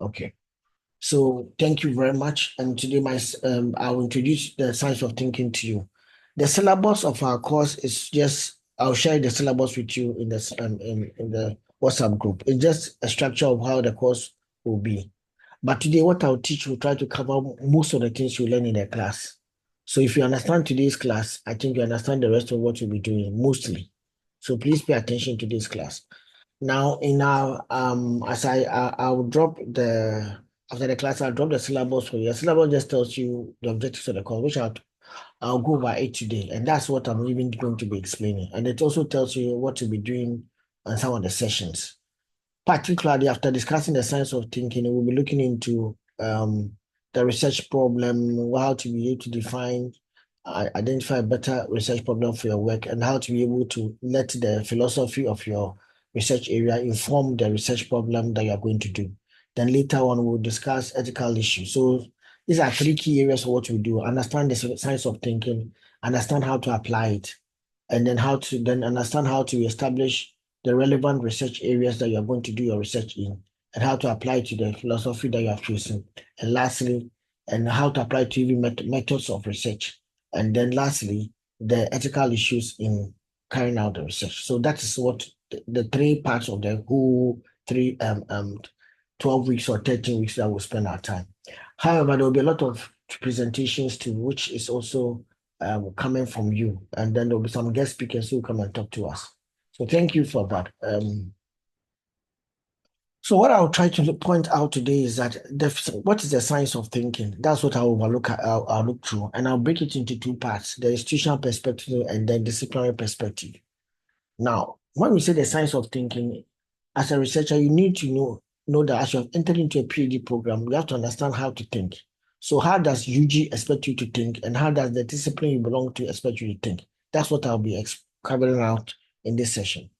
Okay. So thank you very much. And today, I'll introduce the science of thinking to you. The syllabus of our course is just, I'll share the syllabus with you in in the WhatsApp group. It's just a structure of how the course will be. But today, what I'll teach will try to cover most of the things you learn in the class. So if you understand today's class, I think you understand the rest of what you'll be doing mostly. So please pay attention to this class. Now, in our as I will drop the after the class, I'll drop the syllabus for you. The syllabus just tells you the objectives of the course, which I'll go over it today, and that's what I'm even going to be explaining. And it also tells you what to be doing on some of the sessions. Particularly after discussing the science of thinking, we'll be looking into the research problem, how to be able to define, identify a better research problem for your work, and how to be able to let the philosophy of your research area inform the research problem that you are going to do. Then later on, we'll discuss ethical issues. So these are three key areas of what we do. Understand the science of thinking, understand how to apply it, and then how to then understand how to establish the relevant research areas that you are going to do your research in, and how to apply it to the philosophy that you have chosen. And lastly, and how to apply it to even methods of research. And then lastly, the ethical issues in carrying out the research. So that is what the three parts of the whole three 12 weeks or 13 weeks that we'll spend our time. However, there will be a lot of presentations too, which is also coming from you. And then there'll be some guest speakers who come and talk to us. So thank you for that. So what I'll try to point out today is that what is the science of thinking? That's what I'll overlook. I'll look through, and I'll break it into two parts: the institutional perspective and then disciplinary perspective. Now, when we say the science of thinking, as a researcher, you need to know that as you have entered into a PhD program, you have to understand how to think. So, how does UG expect you to think, and how does the discipline you belong to expect you to think? That's what I'll be covering out in this session.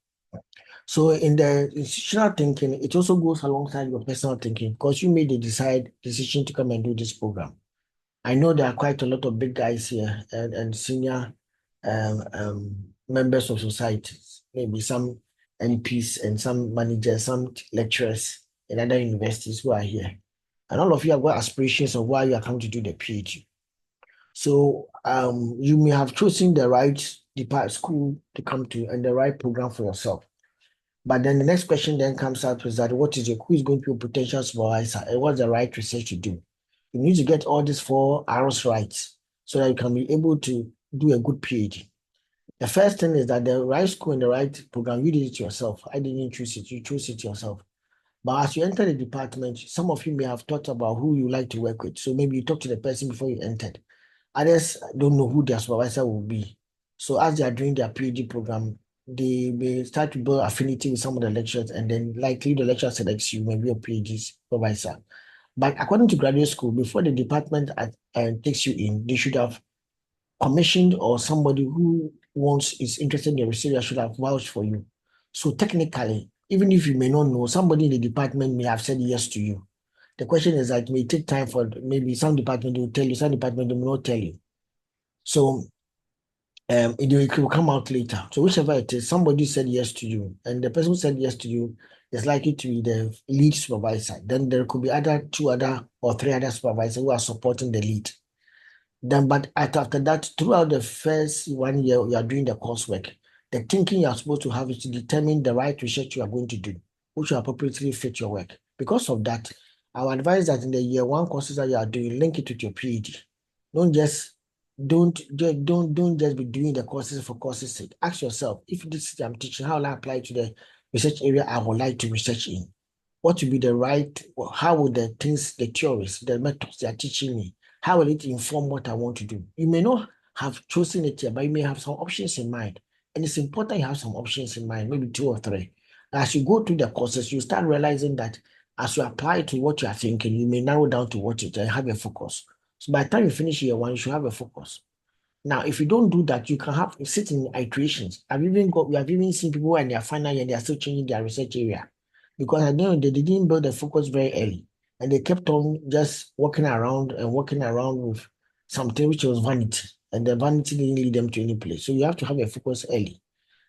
So in the institutional thinking, it also goes alongside your personal thinking because you made the decision to come and do this program. I know there are quite a lot of big guys here and senior members of society, maybe some MPs and some managers, some lecturers in other universities who are here. And all of you have got aspirations of why you are coming to do the PhD. So you may have chosen the right school to come to and the right program for yourself. But then the next question then comes out is that who is going to be a potential supervisor and what's the right research to do? You need to get all these four arrows right so that you can be able to do a good PhD. The first thing is that the right school and the right program, you did it yourself. I didn't choose it, you chose it yourself. But as you enter the department, some of you may have thought about who you like to work with. So maybe you talk to the person before you entered. Others don't know who their supervisor will be. So as they are doing their PhD program, they may start to build affinity with some of the lecturers, and then likely the lecturer selects you, maybe a PhD supervisor. But according to graduate school, before the department takes you in, they should have commissioned or somebody who is interested in the research should have vouched for you. So technically, even if you may not know, somebody in the department may have said yes to you. The question is that it may take time for maybe some department will tell you, some department will not tell you. So it will come out later. So whichever it is, somebody said yes to you, and the person who said yes to you is likely to be the lead supervisor. Then there could be two other or three other supervisors who are supporting the lead. Then, but after that, throughout the first 1 year, you are doing the coursework. The thinking you are supposed to have is to determine the right research you are going to do, which will appropriately fit your work. Because of that, I would advise that in the year one courses that you are doing, link it with your PhD. Don't just don't just be doing the courses for courses sake. Ask yourself, if this is I'm teaching, how will I apply to the research area I would like to research in? What will be the right, how will the things, the theories, the methods they are teaching me, how will it inform what I want to do? You may not have chosen it yet, but you may have some options in mind. And it's important you have some options in mind, maybe two or three. As you go through the courses, you start realizing that as you apply to what you are thinking, you may narrow down to what it and have a focus. So by the time you finish year one, you should have a focus. Now, if you don't do that, you can have sit in iterations. We have even seen people in their final year, they are still changing their research area because I know they didn't build the focus very early and they kept on just walking around and walking around with something which was vanity, and the vanity didn't lead them to any place. So you have to have a focus early,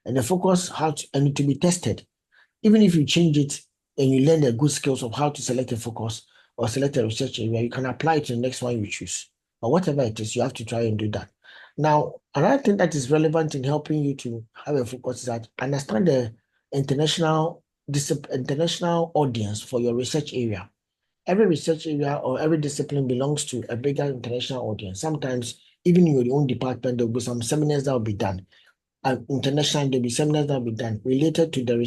and the focus and to be tested. Even if you change it and you learn the good skills of how to select a focus or select a research area, you can apply it to the next one you choose. But whatever it is, you have to try and do that. Now, another thing that is relevant in helping you to have a focus is that understand the international international audience for your research area. Every research area or every discipline belongs to a bigger international audience. Sometimes, even in your own department, there will be some seminars that will be done. International, there'll be seminars that will be done related to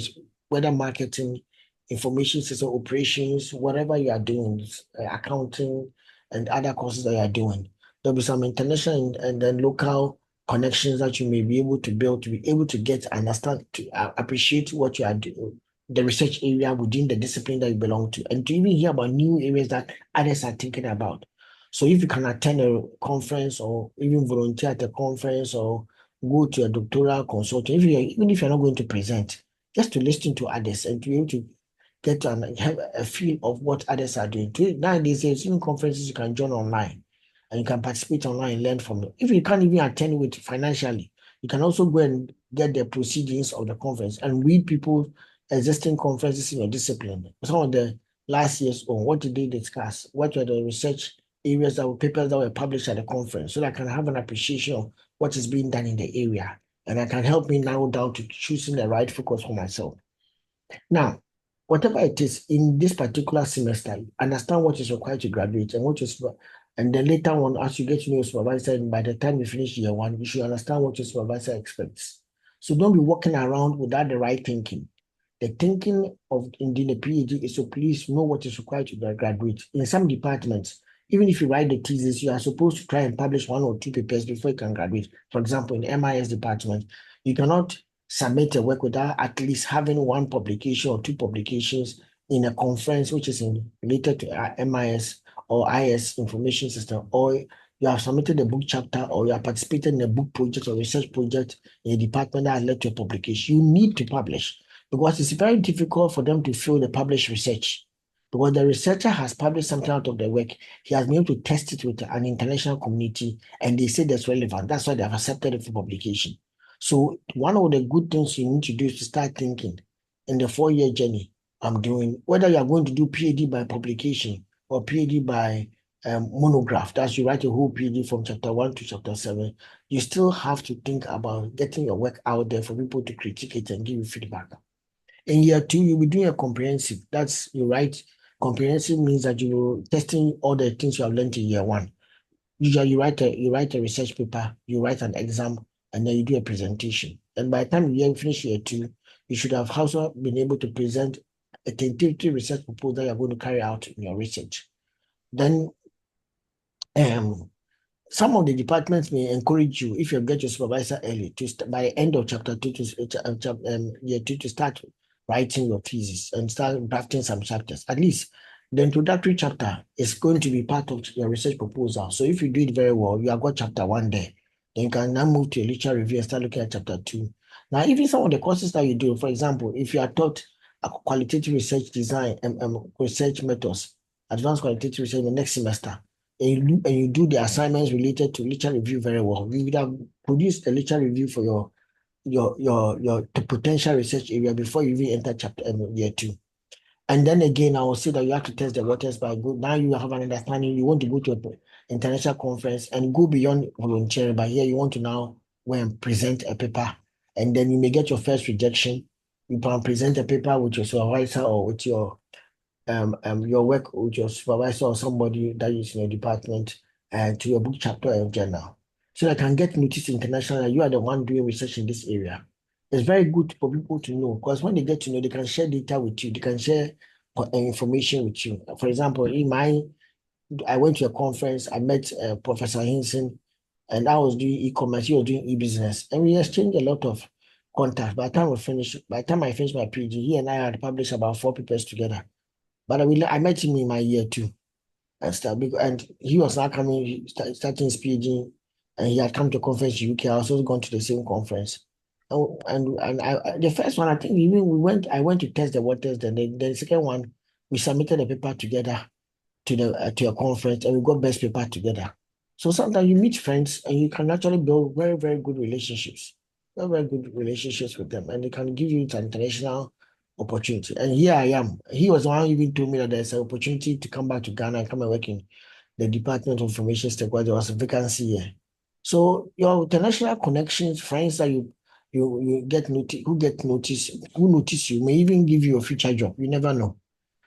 whether marketing, information system operations, whatever you are doing, accounting, and other courses that you are doing. There'll be some international and then local connections that you may be able to build to be able to get, understand, to appreciate what you are doing, the research area within the discipline that you belong to, and to even hear about new areas that others are thinking about. So if you can attend a conference or even volunteer at a conference or go to a doctoral consultant, even if you're not going to present, just to listen to others and to be able to get to have a feel of what others are doing. Nowadays, there's even conferences you can join online and you can participate online and learn from them. If you can't even attend with financially, you can also go and get the proceedings of the conference and read people existing conferences in your discipline. Some of the last year's on what did they discuss? What were the research areas that were papers that were published at the conference so that I can have an appreciation of what is being done in the area and I can help me narrow down to choosing the right focus for myself. Now, whatever it is in this particular semester, understand what is required to graduate and what is, and then later on, as you get to know your supervisor, and by the time you finish year one, you should understand what your supervisor expects. So don't be walking around without the right thinking. The thinking of indeed a PhD is to please know what is required to graduate. In some departments, even if you write the thesis, you are supposed to try and publish one or two papers before you can graduate. For example, in MIS department, you cannot submit a work without at least having one publication or two publications in a conference which is related to MIS or IS information system, or you have submitted a book chapter or you have participated in a book project or research project in a department that has led to a publication. You need to publish because it's very difficult for them to fill the published research. Because the researcher has published something out of the work, he has been able to test it with an international community, and they say that's relevant. That's why they have accepted it for publication. So one of the good things you need to do is to start thinking in the 4-year journey I'm doing, whether you are going to do PhD by publication or PhD by monograph, that's you write a whole PhD from chapter 1 to chapter 7, you still have to think about getting your work out there for people to critique it and give you feedback. In year 2, you'll be doing a comprehensive. That's you write comprehensive means that you're testing all the things you have learned in year 1. Usually you write a research paper, you write an exam, and then you do a presentation. And by the time you finish year 2, you should have also been able to present a tentative research proposal that you're going to carry out in your research. Then um, some of the departments may encourage you, if you get your supervisor early, to by the end of chapter 2 to year 2 to start writing your thesis and start drafting some chapters. At least the introductory chapter is going to be part of your research proposal. So if you do it very well, you have got chapter 1 there. Then you can now move to a literature review and start looking at chapter 2. Now, even some of the courses that you do, for example, if you are taught a qualitative research design and research methods, advanced qualitative research in the next semester, and you do the assignments related to literature review very well, you would have produced a literature review for your potential research area before you even enter chapter year 2. And then again, I will say that you have to test the waters by good. Now you have an understanding. You want to go to an international conference and go beyond volunteering, but here you want to now go and present a paper, and then you may get your first rejection. You can present a paper with your supervisor or with your work with your supervisor or somebody that is in your department and to your book chapter and journal. So I can get noticed internationally. You are the one doing research in this area. It's very good for people to know because when they get to know, they can share data with you. They can share information with you. For example, I went to a conference. I met Professor Hinson, and I was doing e-commerce. He was doing e-business, and we exchanged a lot of contacts. By the time I finished my PhD, he and I had published about 4 papers together. But I met him in my year 2 and stuff. And he was now coming, starting his PhD, and he had come to a conference in UK. I was also going to the same conference. Oh, and the first one, I think I went to test the waters. Then the second one, we submitted a paper together to a conference, and we got best paper together. So sometimes you meet friends, and you can actually build very, very good relationships, very, very good relationships with them, and they can give you an international opportunity. And here I am. He was the one who even told me that there's an opportunity to come back to Ghana and come and work in the Department of Information Technology. There was a vacancy here. So your international connections, friends that you get notice, who notice you may even give you a future job. You never know.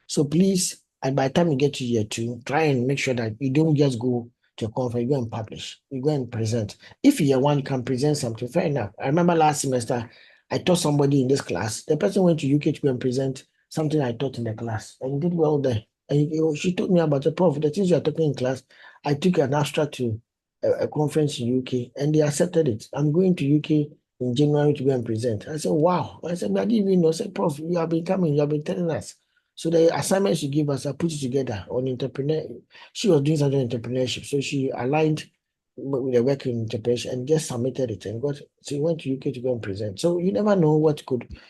So please, and by the time you get to year two, try and make sure that you don't just go to a conference, you go and publish, you go and present. If year one you can present something, fair enough. I remember last semester, I taught somebody in this class. The person went to UK to go and present something I taught in the class and did well there. And she told me about the prof, the things you are talking in class. I took an abstract to a conference in UK and they accepted it. I'm going to UK in January to go and present. I said, wow. I said, I didn't even know. I said, Prof, you have been coming, you have been telling us. So the assignment she gave us, I put it together on entrepreneur. She was doing something entrepreneurship, so she aligned with the work in entrepreneurship and just submitted it and got. So we went to UK to go and present. So you never know what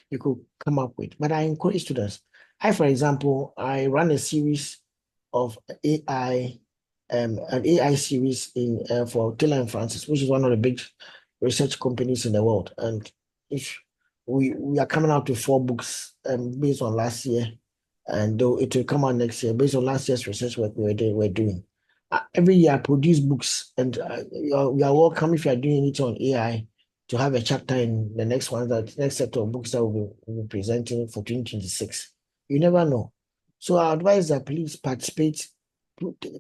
you could come up with. But I encourage students. For example, I run a series of AI, an AI series in for Taylor and Francis, which is one of the big research companies in the world. And if we are coming out with 4 books based on last year and though it will come out next year based on last year's research work we're doing. Every year I produce books, and you are welcome if you are doing it on AI to have a chapter in the next one, that next set of books that we'll be presenting for 2026. You never know. So I advise that please participate,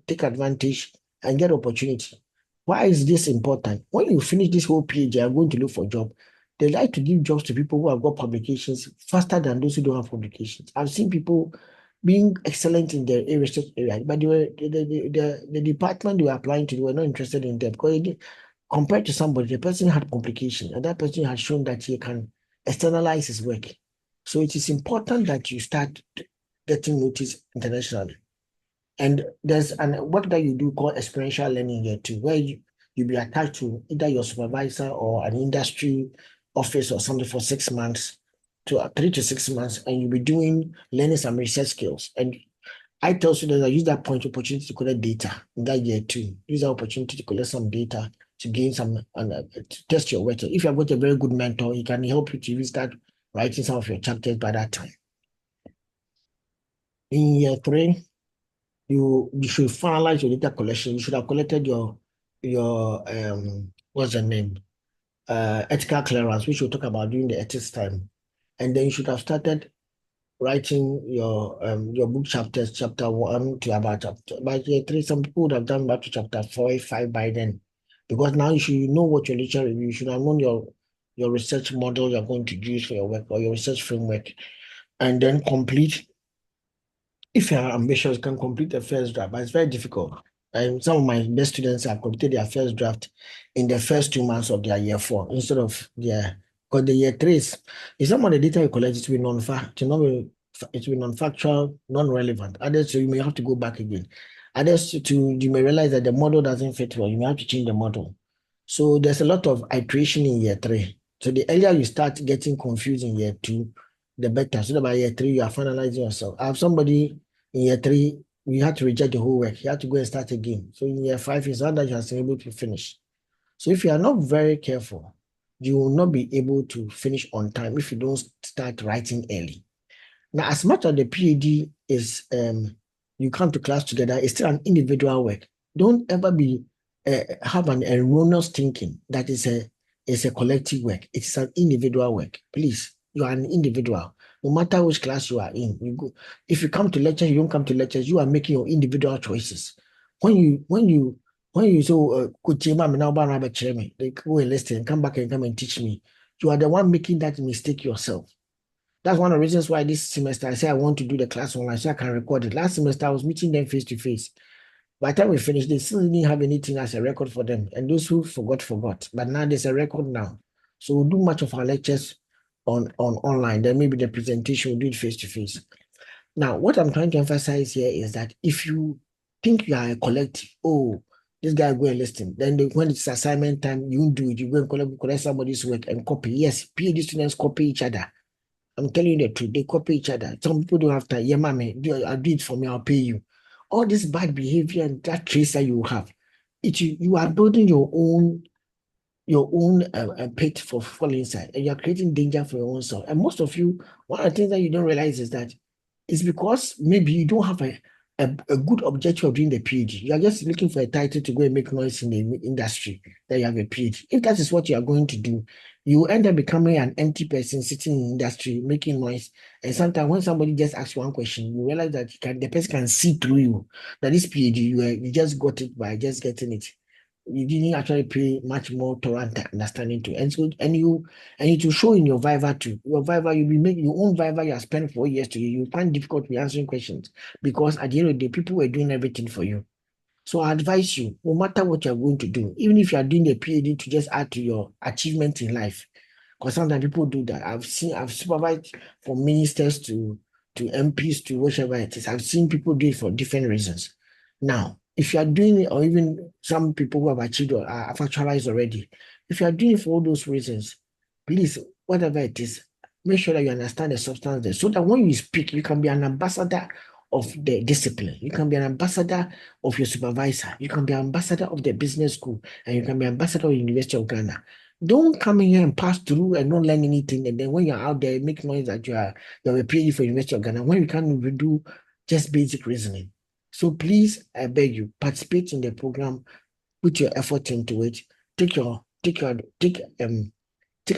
take advantage, and get opportunity. Why is this important? When you finish this whole PhD, you are going to look for a job. They like to give jobs to people who have got publications faster than those who don't have publications. I've seen people being excellent in their research area, but the department they were applying to, they were not interested in them because compared to somebody, the person had complication, and that person had shown that he can externalize his work. So it is important that you start getting noticed internationally. And there's an work that you do called experiential learning here too, where you be attached to either your supervisor or an industry office or something for 6 months to 3 to 6 months, and you'll be learning some research skills. And I tell students I use that point opportunity to collect data in that year too. Use that opportunity to collect some data to gain some and to test your work. If you have got a very good mentor, he can help you to even start writing some of your chapters by that time. In year three, you should finalize your data collection. You should have collected your what's the name? Ethical clearance, which we'll talk about during the ethics time. And then you should have started writing your book chapters, chapter 1 to about chapter by year 3. Some people would have done up to chapter 4, 5 by then. Because now you should know what your literature review, you should have known your research model you're going to use for your work or your research framework. And then complete, if you are ambitious, you can complete the first draft, but it's very difficult. And some of my best students have completed their first draft in the first 2 months of their year 4 instead of because the year 3 is some of the data you collect, it will be non-factual, non-relevant. Others, so you may have to go back again. Others, you may realize that the model doesn't fit well. You may have to change the model. So there's a lot of iteration in year 3. So the earlier you start getting confused in year 2, the better. So that by year 3, you are finalizing yourself. I have somebody in year 3, you had to reject the whole work. You had to go and start again. So in year 5, it's not that you are able to finish. So if you are not very careful, you will not be able to finish on time if you don't start writing early. Now, as much as the PhD is, you come to class together, it's still an individual work. Don't ever have an erroneous thinking that it's a collective work. It's an individual work. Please, you are an individual. No matter which class you are in, you go. If you come to lectures, you don't come to lectures. You are making your individual choices. When you so they go and listen, come back and come and teach me. You are the one making that mistake yourself. That's one of the reasons why this semester I say I want to do the class online so I can record it. Last semester I was meeting them face to face. By the time we finished, they still didn't have anything as a record for them. And those who forgot. But now there's a record now. So we'll do much of our lectures on online. Then maybe the presentation we'll do it face to face. Now, what I'm trying to emphasize here is that if you think you are a collective, oh, this guy go and listen. Then when it's assignment time, you do it. You go and collect somebody's work and copy. Yes, PhD students copy each other. I'm telling you the truth. They copy each other. Some people don't have time. Yeah, mommy, I'll do it for me. I'll pay you. All this bad behavior and that trace that you have, you are building your own your own pit for falling inside, and you're creating danger for your own self. And most of you, one of the things that you don't realize is that it's because maybe you don't have a good objective of doing the PhD. You are just looking for a title to go and make noise in the industry that you have a PhD. If that is what you are going to do, you end up becoming an empty person sitting in the industry making noise. And sometimes when somebody just asks you one question, you realize that the person can see through you. That this PhD, you just got it by just getting it. You didn't actually pay much more thorough understanding to. And so and it will show in your Viva too. Your Viva, you'll be making your own Viva you have spent 4 years to you find difficult to answering questions because at the end of the day, people were doing everything for you. So I advise you, no matter what you're going to do, even if you are doing a PhD to just add to your achievement in life, because sometimes people do that. I've supervised from ministers to MPs to whatever it is. I've seen people do it for different reasons. Now, if you are doing it, or even some people who have achieved or have actualized already, if you are doing it for all those reasons, please, whatever it is, make sure that you understand the substance there, so that when you speak, you can be an ambassador of the discipline. You can be an ambassador of your supervisor. You can be an ambassador of the business school, and you can be ambassador of the University of Ghana. Don't come in here and pass through and not learn anything. And then when you're out there, make noise that you're a PhD for University of Ghana, when you can't even do just basic reasoning. So please, I beg you, participate in the program, put your effort into it, take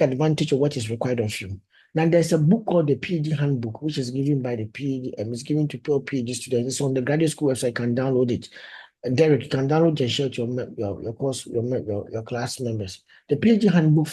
advantage of what is required of you. Now there's a book called the PhD Handbook, which is given by the PhD and it's given to all PhD students. It's on the graduate school website. You can download it. Derek, you can download and share it to your course, your class members. The PhD handbook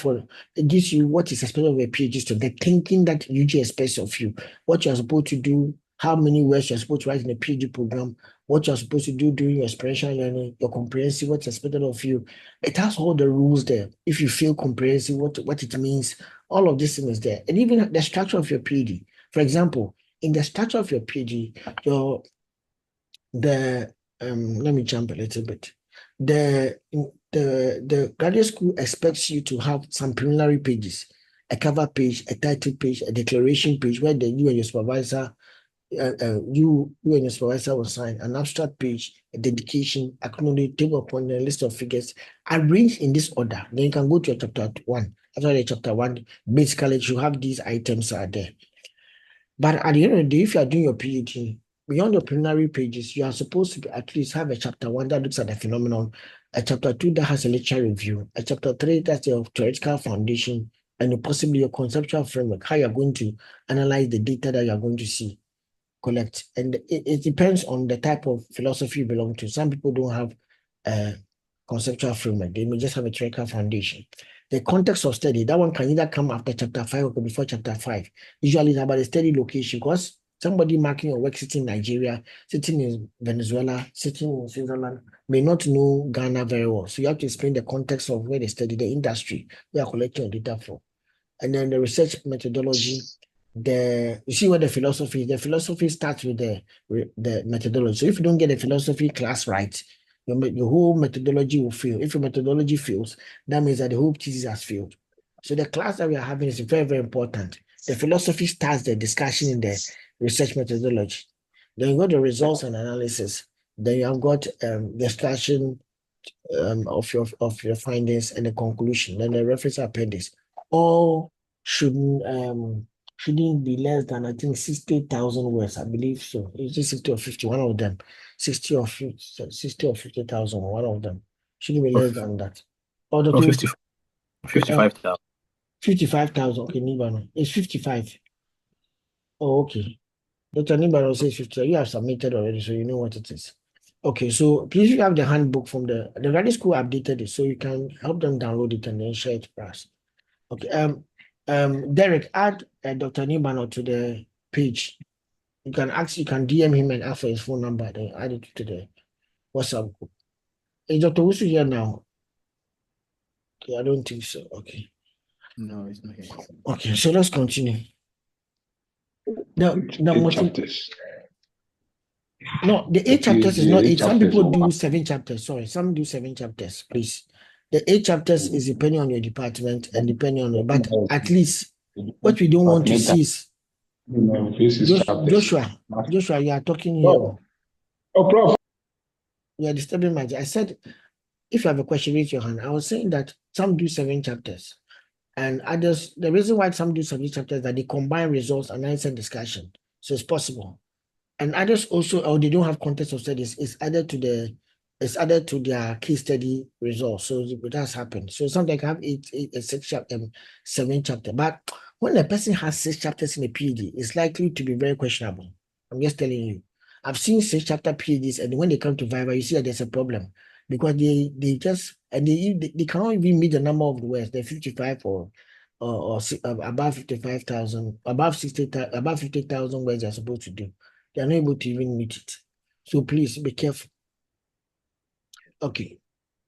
it gives you what is expected of a PhD student, the thinking that UG expects of you, what you're supposed to do, how many words you're supposed to write in a PhD program, what you're supposed to do during your experiential learning, your comprehensive, what's expected of you. It has all the rules there. If you feel comprehensive, what it means, all of this thing is there. And even the structure of your PhD. For example, in the structure of your PhD, let me jump a little bit. The graduate school expects you to have some preliminary pages, a cover page, a title page, a declaration page, where you and your supervisor, you and your supervisor will sign an abstract page, a dedication, acknowledgement, table of points, a list of figures, arranged in this order. Then you can go to your chapter 1. After the chapter 1, basically you have these items are there. But at the end of the day, if you are doing your PhD, beyond the preliminary pages, you are supposed to at least have a chapter 1 that looks at the phenomenon, a chapter 2 that has a lecture review, a chapter 3 that's your theoretical foundation, and possibly your conceptual framework, how you're going to analyze the data that you're going to see, collect. And it depends on the type of philosophy you belong to. Some people don't have a conceptual framework. They may just have a theoretical foundation. The context of study, that one can either come after chapter 5 or before chapter 5. Usually it's about the study location, because somebody marking your work sitting in Nigeria, sitting in Venezuela, sitting in Switzerland, may not know Ghana very well. So you have to explain the context of where they study, the industry we are collecting your data for. And then the research methodology, you see what the philosophy starts with the methodology. So if you don't get the philosophy class right, your whole methodology will fail. If your methodology fails, that means that the whole thesis has failed. So the class that we are having is very, very important. The philosophy starts the discussion in the research methodology. Then you got the results and analysis. Then you have got discussion of your findings and the conclusion. Then the reference appendix. All shouldn't be less than, I think, 60,000 words. I believe so. It's just 60 or 50, one of them. 60 or 50,000, one of them. Shouldn't be less than that. Or the 55,000. 55,000. Okay, Nibano. It's 55. Oh, okay. Dr. Nibano says 50. You have submitted already, so you know what it is. Okay, so please, you have the handbook from the graduate school updated it, so you can help them download it and then share it for us. Okay. Derek, add Dr. Nibano to the page. You can DM him and ask for his phone number, then add it to the WhatsApp group. Is Dr. Wusu here now? Okay, I don't think so. Okay. No, it's not here. Okay, so let's continue. The 8 chapters. No, the 8 chapters is not 8. Some people do 7 chapters. Sorry, some do 7 chapters, please. The 8 chapters is depending on your department and depending on but at least what we don't want to see is Joshua, you are talking here. Oh, Prof. You are disturbing my. I said, if you have a question, raise your hand. I was saying that Some do 7 chapters. And others, the reason why some do 7 chapters is that they combine results and answer discussion. So it's possible. And others also, or they don't have context of studies, it's added to their case study results. So it has happened. So sometimes I have a 6 chapter, 7 chapter. But when a person has 6 chapters in a PhD, it's likely to be very questionable. I'm just telling you. I've seen 6 chapter PhDs, and when they come to Viva, you see that there's a problem because they just and they cannot even meet the number of the words. They're 55 or above 55,000, above 60,000, above 50,000 words they're supposed to do. They're not able to even meet it. So please be careful. Okay.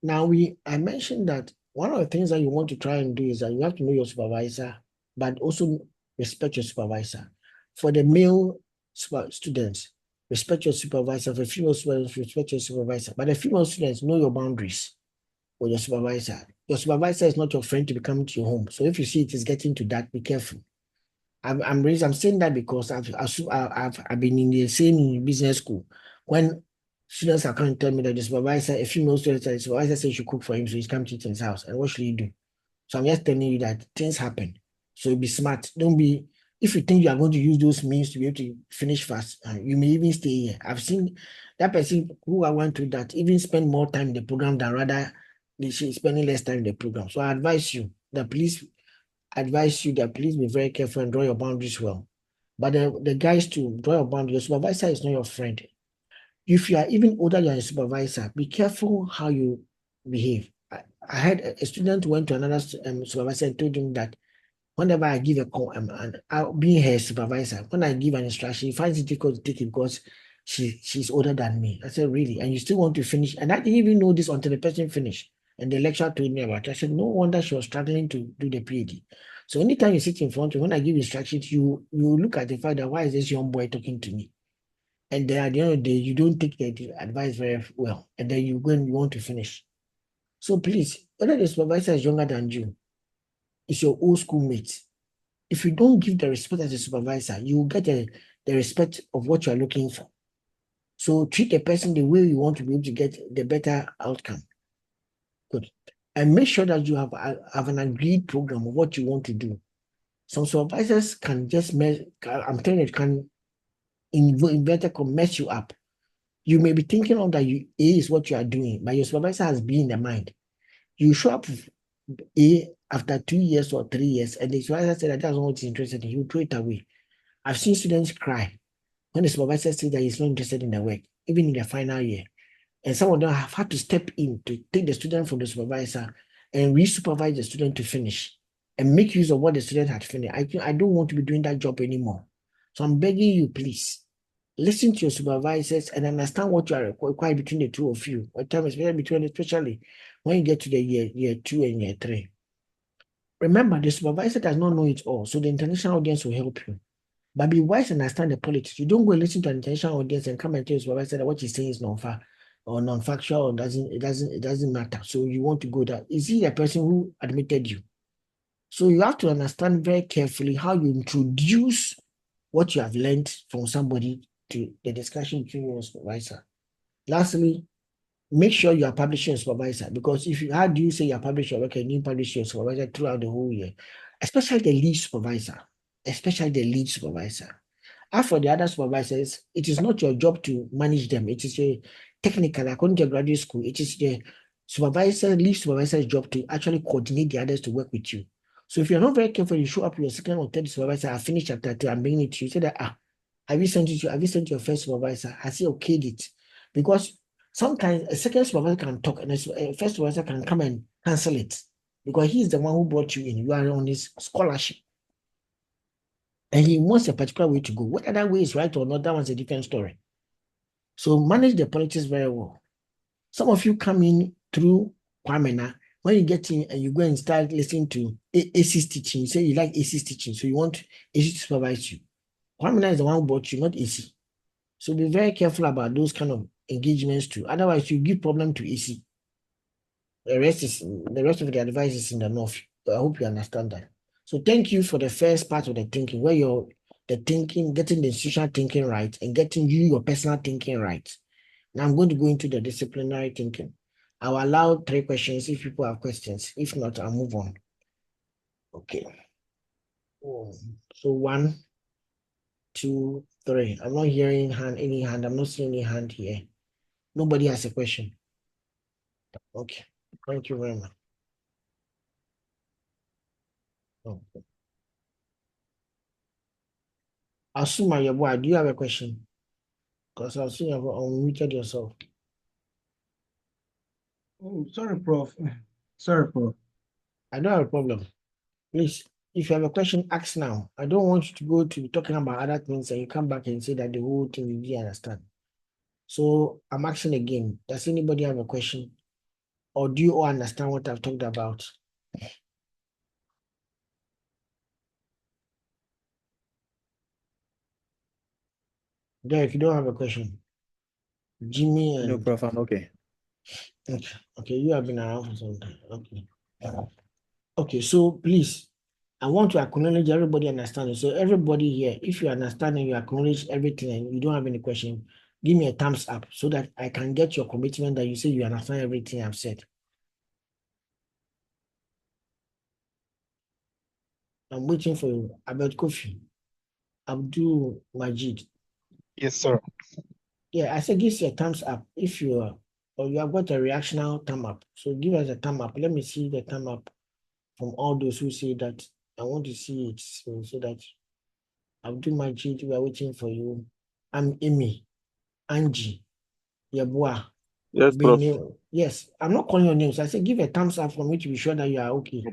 Now I mentioned that one of the things that you want to try and do is that you have to know your supervisor, but also respect your supervisor. For the male students, respect your supervisor. For female students, respect your supervisor. But the female students, know your boundaries with your supervisor. Your supervisor is not your friend to be coming to your home. So if you see it is getting to that, be careful. I'm saying that because I've been in the same business school when students are coming to tell me that the supervisor, a female student, the supervisor says you should cook for him, so he's come to eat in his house. And what should he do? So I'm just telling you that things happen. So be smart. Don't be, if you think you are going to use those means to be able to finish fast, you may even stay here. I've seen that person who I went through that even spend more time in the program than rather she's spending less time in the program. So I advise you that please be very careful and draw your boundaries well. But the guys to draw your boundaries, your supervisor is not your friend. If you are even older than a supervisor, be careful how you behave. I had a student who went to another supervisor and told him that whenever I give a call, and I'll be her supervisor, when I give an instruction, he finds it difficult to take it because she's older than me. I said, really? And you still want to finish? And I didn't even know this until the person finished. And the lecturer told me about it. I said, no wonder she was struggling to do the PhD. So anytime you sit in front of me, when I give instructions, you look at the fact that why is this young boy talking to me? And then at the end of the day, you don't take the advice very well. And then you go and you want to finish. So please, whether the supervisor is younger than you, it's your old schoolmate. If you don't give the respect as a supervisor, you will get the respect of what you are looking for. So treat a person the way you want to be able to get the better outcome. Good. And make sure that you have an agreed program of what you want to do. Some supervisors can just I'm telling you, it can mess you up. You may be thinking of that A is what you are doing, but your supervisor has B in the mind. You show up with A after 2 years or 3 years, and the supervisor said that that's not what he's interested in, you throw it away. I've seen students cry when the supervisor says that he's not interested in the work, even in the final year. And some of them have had to step in to take the student from the supervisor and re-supervise the student to finish and make use of what the student had finished. I don't want to be doing that job anymore. So I'm begging you, please, listen to your supervisors and understand what you are required between the two of you. What time is especially when you get to the year 2 and year 3. Remember, the supervisor does not know it all, so the international audience will help you. But be wise and understand the politics. You don't go and listen to an international audience and come and tell your supervisor that what he's saying is non-factual or it doesn't matter. So you want to go there. Is he the person who admitted you? So you have to understand very carefully how you introduce what you have learned from somebody to the discussion between you and your supervisor. Lastly, make sure you are publishing your supervisor, because how do you say you are publishing your work and you publish your supervisor throughout the whole year? Especially the lead supervisor. As for the other supervisors, it is not your job to manage them. It is a technical, according to graduate school, it is the lead supervisor's job to actually coordinate the others to work with you. So if you're not very careful, you show up with your second or third supervisor, I finish chapter 2, I'm bringing it to you. Say that, have you sent your first supervisor? Has he okayed it? Because sometimes a second supervisor can talk and a first supervisor can come and cancel it because he's the one who brought you in. You are on his scholarship. And he wants a particular way to go. Whether that way is right or not, that one's a different story. So manage the politics very well. Some of you come in through Kwamena. When you get in and you go and start listening to AC's teaching, you say you like AC's teaching, so you want AC to supervise you. Kwamena is the one who brought you, not AC. So be very careful about those kind of engagements too. Otherwise, you give problem to AC. The rest of the advice is in the north. I hope you understand that. So thank you for the first part of the thinking, where getting the institutional thinking right and getting your personal thinking right. Now I'm going to go into the disciplinary thinking. I'll allow 3 questions if people have questions. If not, I'll move on. Okay. So 1, 2, 3. I'm not hearing any hand. I'm not seeing any hand here. Nobody has a question. Okay. Thank you very much. Okay. Asuma Yeboah, do you have a question? Because I've seen you've unmuted yourself. Oh, sorry, Prof. Sorry, Prof. I don't have a problem. Please, if you have a question, ask now. I don't want you to go to talking about other things and you come back and say that the whole thing you didn't understand. So I'm asking again, does anybody have a question? Or do you all understand what I've talked about? Derek, you don't have a question. Jimmy and No, Prof, I'm okay. okay, you have been around for some time. Okay. Okay, so please, I want to acknowledge everybody understanding. So everybody here, if you understand and you acknowledge everything and you don't have any question, give me a thumbs up so that I can get your commitment that you say you understand everything I've said. I'm waiting for you. About Kofi, Abdul Majid. Yes, sir. Yeah, I said give us a thumbs up if you are, or you have got a reactional thumb up. So give us a thumb up. Let me see the thumb up from all those who say that. I want to see it so that Abdul Majid, we are waiting for you. I'm Amy, Angie, Yeboah, Yes, Prof. Benny. Yes, I'm not calling your names. I said give a thumbs up for me to be sure that you are okay.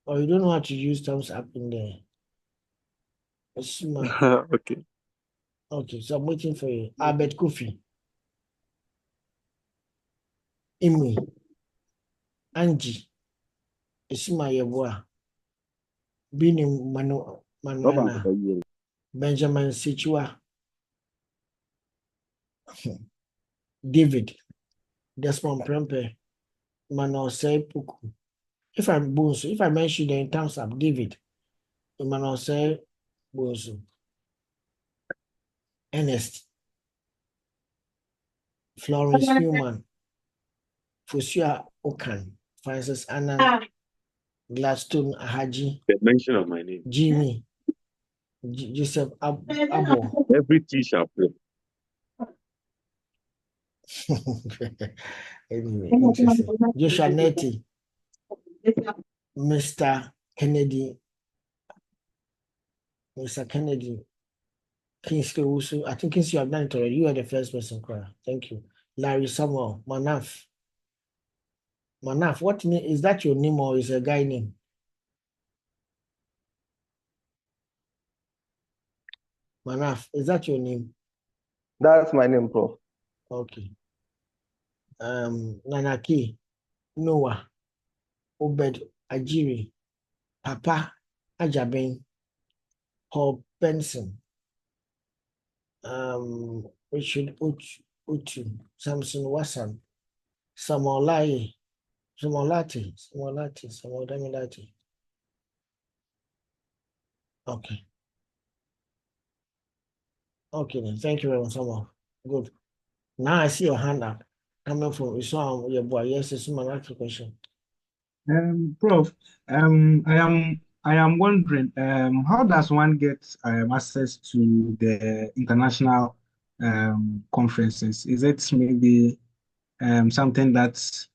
Or you don't know how to use thumbs up in there. Asuma. Okay. Okay, so I'm waiting for you. Albert Kofi, Amy, Angie, Asuma Yeboah, Benny Manuana, Benjamin Sichua, David, Desmond Prempe, Manuel Puku. If I mention the in terms of David, Emmanuel Bonsu, Ernest, Florence Newman, Fosia Okan, Francis Annan, Gladstone Ahaji, The mention of my name. Jimmy, Joseph Abo. Every T shall play. Anyway, interesting. Joshua Nettie, Mr. Kennedy, Kingsley Wusu. I think Kingsley, you have done it already. You are the first person, cry. Thank you. Larry Samuel, Manaf. Manaf, what name is that your name or is a guy name? Manaf, is that your name? That's my name, Prof. Okay. Nanaki, Noah, Obed, Ajiri, Papa, Ajaben, Paul Benson, Richard Utu, Samson Wassan, Samolai, Samodamilati. Okay. Okay then. Thank you very much, Samuel. Good. Now I see your hand up. Coming from your boy. Yes, it's my last question. Prof, I am wondering, how does one get access to the international conferences? Is it maybe something that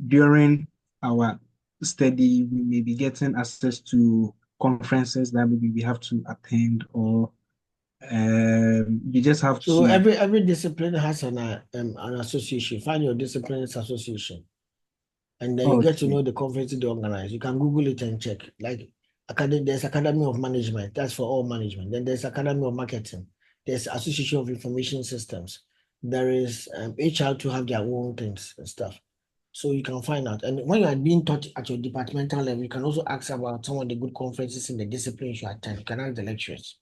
during our study we may be getting access to conferences that maybe we have to attend, or you just have So to? every discipline has an association. Find your discipline's association, and then you get to Okay. know the conferences they organize. You can Google it and check. Like there's Academy of Management. That's for all management. Then there's Academy of Marketing. There's Association of Information Systems. There is HR to have their own things and stuff. So you can find out. And when you are being taught at your departmental level, you can also ask about some of the good conferences in the disciplines you attend. You can ask the lecturers.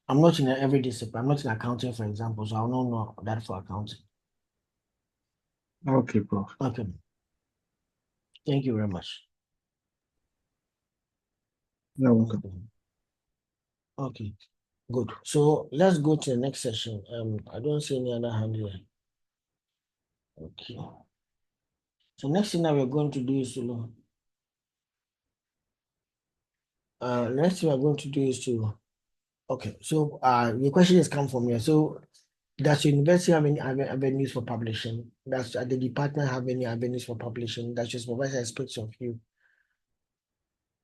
I'm not in every discipline. I'm not in accounting, for example, so I don't know that for accounting. Okay, Prof. Okay. Thank you very much. You're welcome. Okay. Good. So let's go to the next session. I don't see any other hand here. Okay. So next thing that we're going to do is to next thing we're going to do is to okay. So the question has come from here. So does your university have any avenues for publishing? Does the department have any avenues for publishing? Does your supervisor expect of you?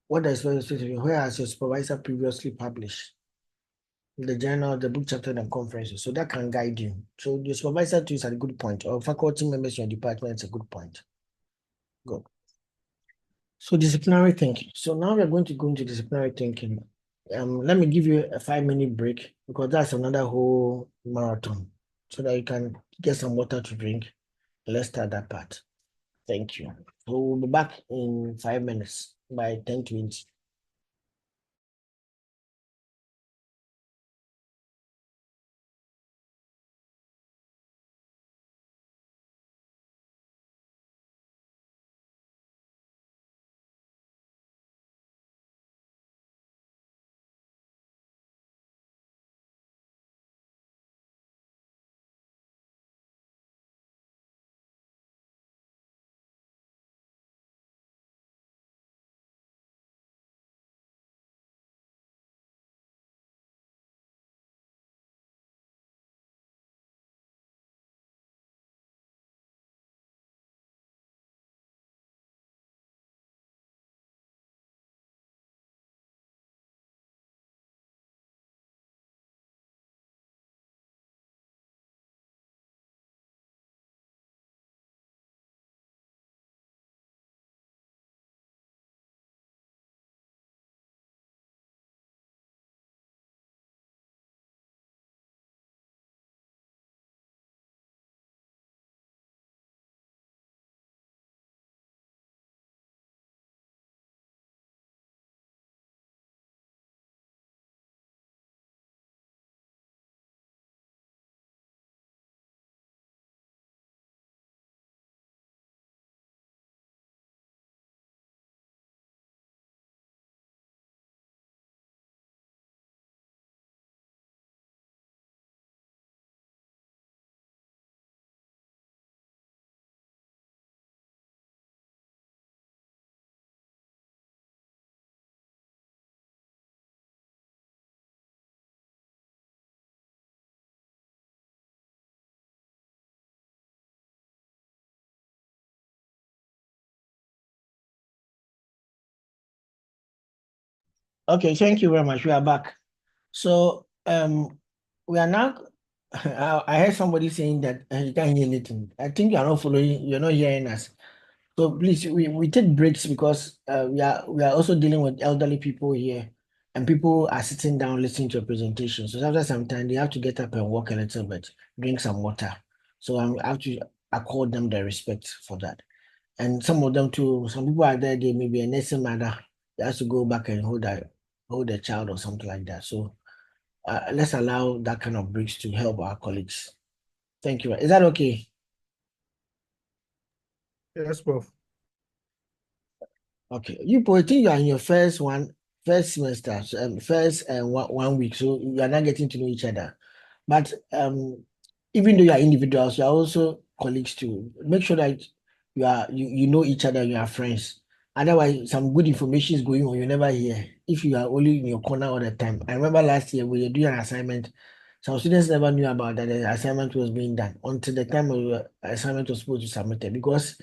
What does your supervisor expect of you? Where has your supervisor previously published? The journal, the book chapter, and conferences. So that can guide you. So your supervisor too is a good point, or faculty members in your department is a good point. Good. So disciplinary thinking. So now we're going to go into disciplinary thinking. Let me give you a 5-minute break because that's another whole marathon so that you can get some water to drink. Let's start that part. Thank you. So we'll be back in 5 minutes by 10:20. Okay, thank you very much. We are back. So we are now. I heard somebody saying that you can't hear anything. I think you are not following. You're not hearing us. So please, we take breaks because we are also dealing with elderly people here, and people are sitting down listening to a presentation. So after some time, they have to get up and walk a little bit, drink some water. So I have to accord them the respect for that. And some of them too, some people are there. They may be a nursing mother. They have to go back and hold a child or something like that. So let's allow that kind of breaks to help our colleagues. Thank you. Is that okay? Yes, Prof. Okay. You boy, I think you are in your first semester, so, first 1 week, so you are not getting to know each other. But even though you are individuals, you are also colleagues too. Make sure that you know each other, you are friends. Otherwise, some good information is going on, you never hear. If you are only in your corner all the time. I remember last year we were doing an assignment. Some students never knew about that the assignment was being done until the time assignment was supposed to submit it because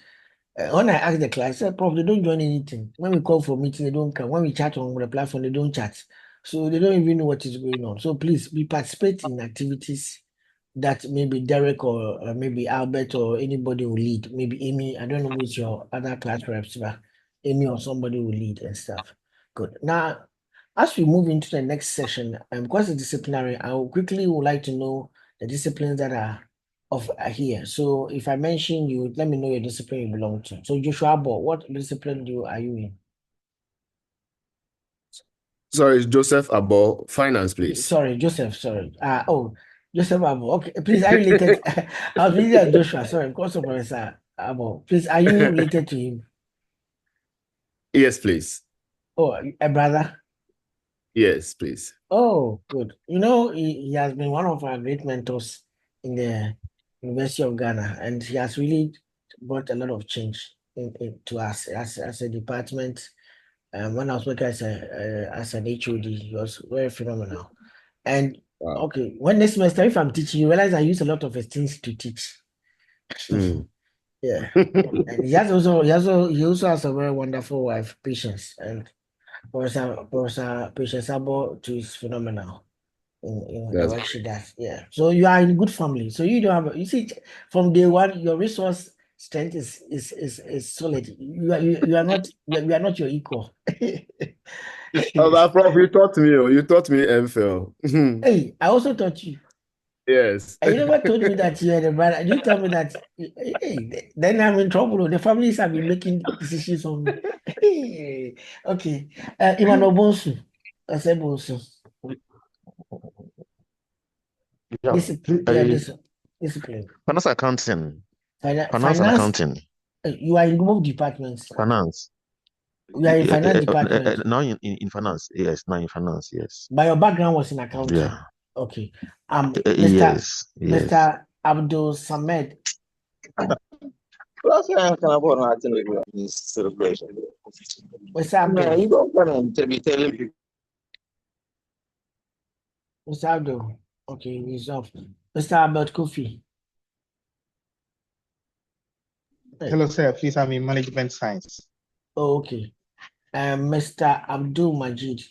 when I asked the class, I said, Prof, they don't join anything. When we call for meeting, they don't come. When we chat on the platform, they don't chat. So they don't even know what is going on. So please, we participate in activities that maybe Derek or maybe Albert or anybody will lead. Maybe Amy, I don't know which your other class reps, but Amy or somebody will lead and stuff. Good. Now, as we move into the next session, because it's disciplinary, I will quickly would like to know the disciplines that are here. So if I mention you, let me know your discipline you belong to. So Joshua Ball, what discipline are you in? Sorry, Joseph Abo, finance, please. Sorry, Joseph, sorry. Joseph Abo. Okay, please, are you related? I was reading as Joshua, sorry, because of Professor Abo. Please, are you related to him? Yes, please. Oh, a brother? Yes, please. Oh, good. You know, he has been one of our great mentors in the University of Ghana, and he has really brought a lot of change to us as a department. When I was working as an HOD, he was very phenomenal. And Wow. okay, when next semester, if I'm teaching, you realize I use a lot of his things to teach. Mm. Yeah. And he also has a very wonderful wife, Patience. And Professor Patience Abo too is phenomenal in the That's work she does. Yeah. So you are in a good family. So you don't have, you see, from day one, your resource strength is solid. You are not your equal. Oh, that Prof, you taught me. You taught me MPhil. Hey, I also taught you. Yes. And you never told me that you had a brother. You tell me that, hey, then I'm in trouble. The families have been making decisions on me. Okay. Imano Bonsu. I said Bonsu. Yeah, Discipline. finance accounting. Finance and Finance. accounting. You are in both departments. Finance. You are in finance department. Now in finance, yes. Now in finance, yes. But your background was in accounting. Yeah. Okay. Yes. Mr. Abdul Samed. Prof, I can afford nothing with this celebration. Mr. No, Abdul. you don't want to be telling people. Mr. Abdul. Okay, he's off. Mr. Albert Kofi. Hello, sir. Please, I'm in management science. Oh, okay. Mr. Abdul Majid.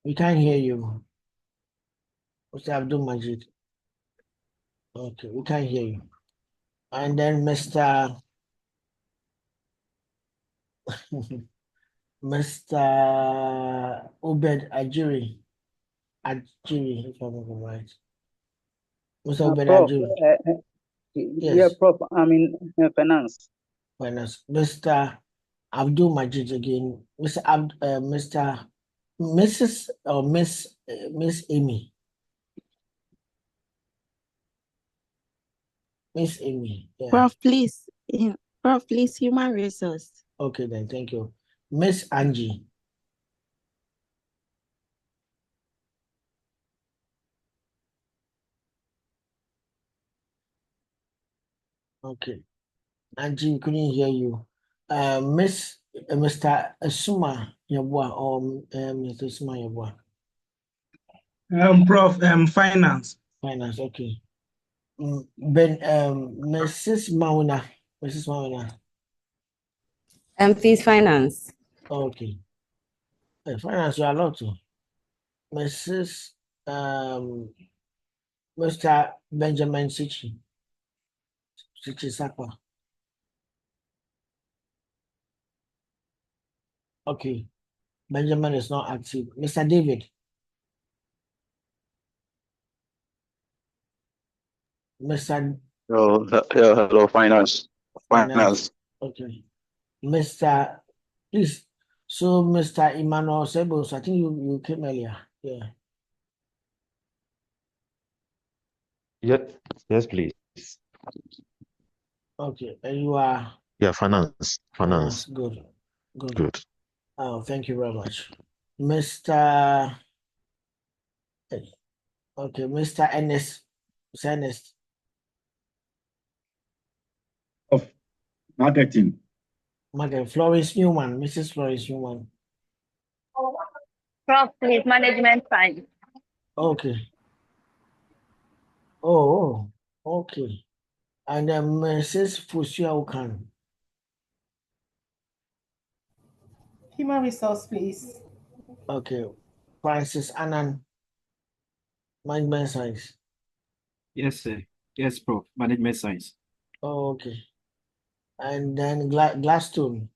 We can't hear you. Mr. Abdul Majid. Okay, we can't hear you. And then Mr. Mr. Obed Ajiri. Ajiri, if I'm right. Mr. Obed Prof, Ajiri. yeah, Yes. Prof, I'm in finance. Finance. Mr. Abdul Majid again. Mr. Mrs. or Miss Amy. Miss Amy. Yeah. Prof, please. Prof, please, human resource. Okay, then. Thank you. Miss Angie. Okay. Angie, we couldn't hear you. Mr. Asuma Yabua or Mr. Asuma Yabua. Prof, finance. Finance, okay. Mrs. Mauna. Mrs. Mauna. Please, finance. Okay. Hey, finance, you are allowed to. Mrs. Mr. Benjamin Sichi Sakwa. Okay. Benjamin is not active. Mr. David. Mr. Hello, finance. Finance. Okay. Mr. Please. So, Mr. Emmanuel Sebos, I think you came earlier. Yeah. Yes, please. Okay. And you are? Yeah, finance. Good. Good. Oh, thank you very much. Mr. Okay, Mr. Ernest. Mr. Ernest. Of marketing. Florence Newman. Mrs. Florence Newman. Prof, please, management science. Okay. Oh, okay. And then Mrs. Fusia Okan. Human resource, please. Okay. Francis Annan. Management science. Yes, sir. Yes, Prof. Management science. Oh, okay. And then Gladstone.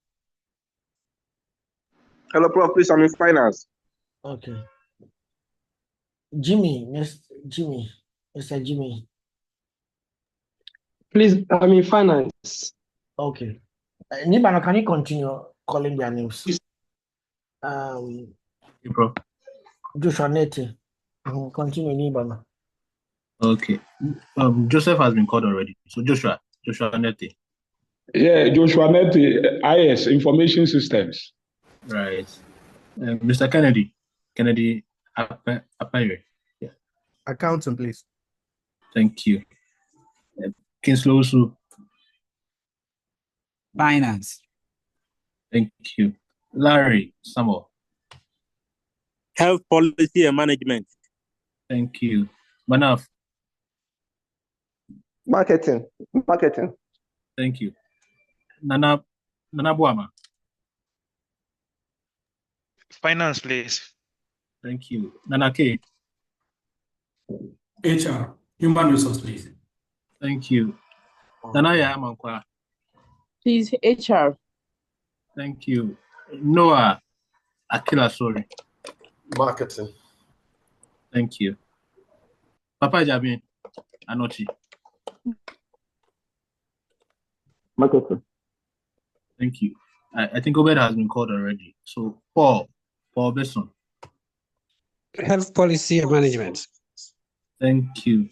Hello, Prof. Please, I'm in finance. Okay. Jimmy, Mr. Jimmy. Please, I'm in finance. Okay. Nibano, can you continue calling their names? Prof. Joshua Nete. Continue, Nibano. Okay. Joseph has been called already. So Joshua Nete. Yeah, Joshua Neti, IS, Information Systems. Right. Mr. Kennedy Apayre. Yeah. Accountant, please. Thank you. Kinslow. Finance. Thank you. Larry Samuel. Health policy and management. Thank you. Manaf. Marketing. Thank you. Nana Buama. Finance, please. Thank you. Nana K. HR, human resource, please. Thank you. Nanaya Amankwa. Please, HR. Thank you. Noah Akila, sorry. Marketing. Thank you. Papa Jabin Anochi. Marketing. Thank you. I think Obed has been called already. So Paul Besson. Health policy and management. Thank you.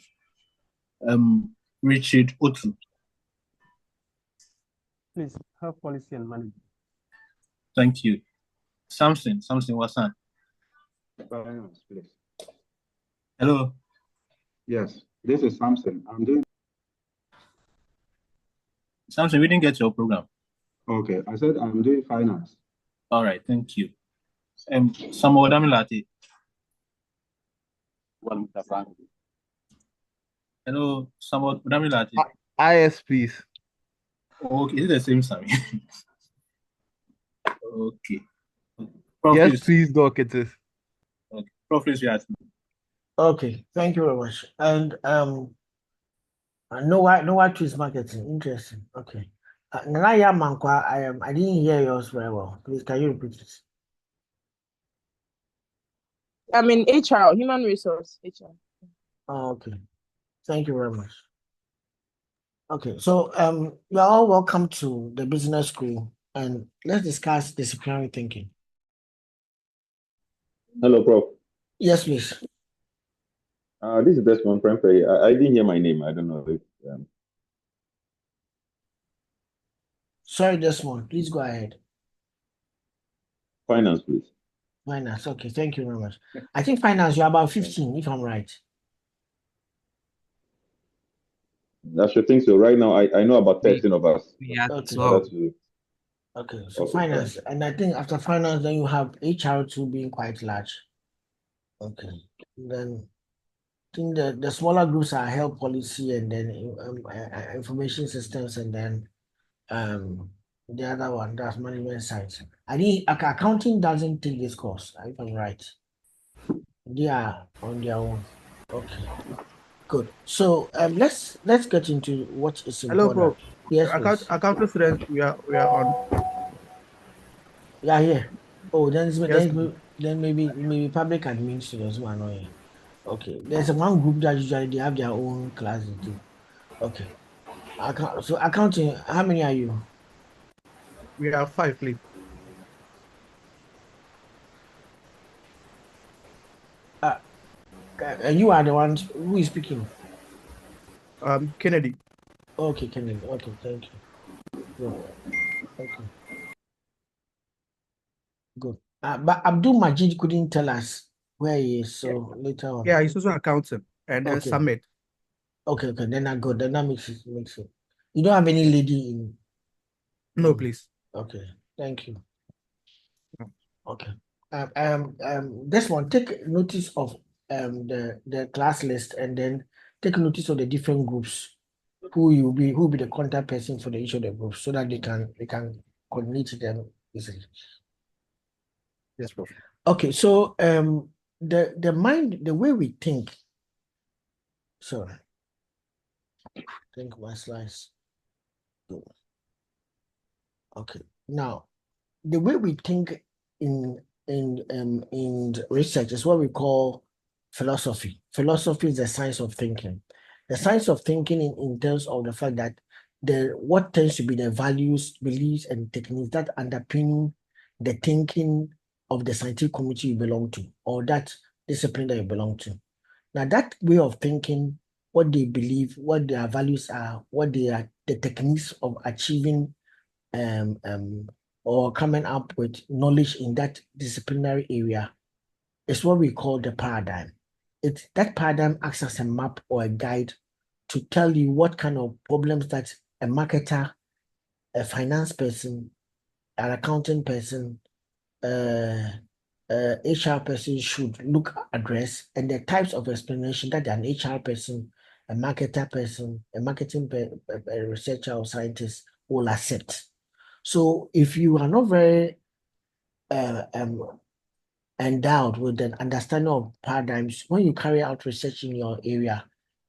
Richard Otu. Please, health policy and management. Thank you. Samson Wasan. Finance, please. Hello. Yes, this is Samson. I'm doing. Samson, we didn't get your program. Okay, I said I'm doing finance. All right, thank you. Samuel Damilati. Hello, Samuel Damilati. IS, please. Okay, is it the same Sammy? Okay. Prof, Yes, please, Doc, it is. Okay. Prof, please, you ask me. Okay, thank you very much. And I know what is marketing. Interesting. Okay. Nanaya Mankwa, I didn't hear yours very well. Please, can you repeat it? I'm in HR, human resource, HR. Oh, okay. Thank you very much. Okay, so you are all welcome to the business school, and let's discuss disciplinary thinking. Hello, Prof. Yes, please. This is Desmond Prempeh. I didn't hear my name. I don't know if. Sorry, Desmond. Please go ahead. Finance, please. Finance. Okay, thank you very much. I think finance, you're about 15, if I'm right. I should think so. Right now, I know about 13 of us. We are Okay. 12. Okay, so Okay, finance, and I think after finance, then you have HR2 being quite large. Okay, then I think the smaller groups are health policy and then information systems, and then the other one, that's management science. I think accounting doesn't take this course, if I'm right. They are on their own. Okay, good. So let's get into what is Hello, important. Prof. Yes, please. Accounting students, we are on. Yeah, here. Oh, Yes. then maybe public admin students who are not here. Okay, there's one group that usually they have their own classes too. Okay, so accounting. How many are you? We are 5, please. You are the ones who is speaking. Kennedy. Okay, Kennedy. Okay, thank you. Good. Okay, good. But Abdul Majid couldn't tell us where he is, so later on. Yeah, he's also accountant and Okay. Summit. Okay, then I good. Then that makes it. You don't have any lady in. No, please. Okay, thank you. Okay. This one, take notice of the class list, and then take notice of the different groups who will be the contact person for each of the groups, so that they can coordinate them easily. Yes, Prof. Okay, so the mind, the way we think. Sorry. Think my slides. Good. Okay. Now, the way we think in research is what we call philosophy. Philosophy is the science of thinking. The science of thinking in terms of the fact that what tends to be the values, beliefs, and techniques that underpin the thinking of the scientific community you belong to, or that discipline that you belong to. Now, that way of thinking, what they believe, what their values are, what they are, the techniques of achieving or coming up with knowledge in that disciplinary area is what we call the paradigm. That paradigm acts as a map or a guide to tell you what kind of problems that a marketer, a finance person, an accounting person, HR person should address, and the types of explanation that an HR person, a marketer person, a a researcher or scientist will accept. So if you are not very endowed with an understanding of paradigms, when you carry out research in your area,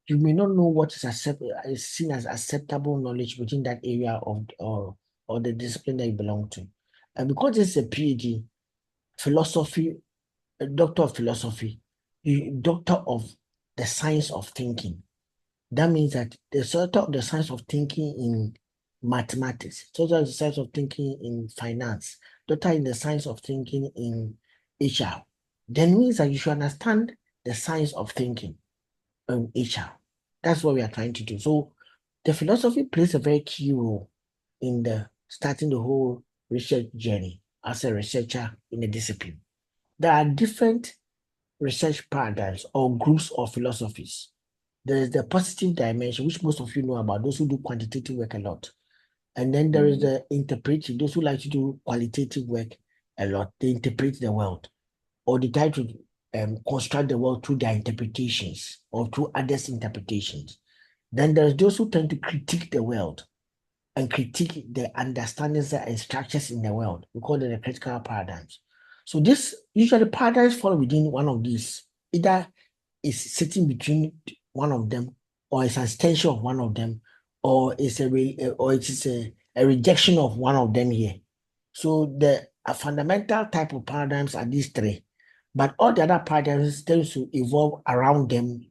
you may not know what is seen as acceptable knowledge within that area or the discipline that you belong to. And because it's a PhD, philosophy, a doctor of philosophy, the doctor of the science of thinking. That means that the sort of the science of thinking in mathematics, sort of the science of thinking in finance, doctor in the science of thinking in HR. Then means that you should understand the science of thinking in HR. That's what we are trying to do. So the philosophy plays a very key role in the starting the whole research journey as a researcher in a discipline. There are different research paradigms or groups of philosophies. There is the positive dimension, which most of you know about, those who do quantitative work a lot. And then there is the interpretive, those who like to do qualitative work a lot. They interpret the world, or they try to construct the world through their interpretations or through others' interpretations. Then there's those who tend to critique the world and critique the understandings and structures in the world. We call them the critical paradigms. So this usually paradigms fall within one of these. Either is sitting between one of them, or it's an extension of one of them, or it is a rejection of one of them here. So the fundamental type of paradigms are these three, but all the other paradigms tend to evolve around them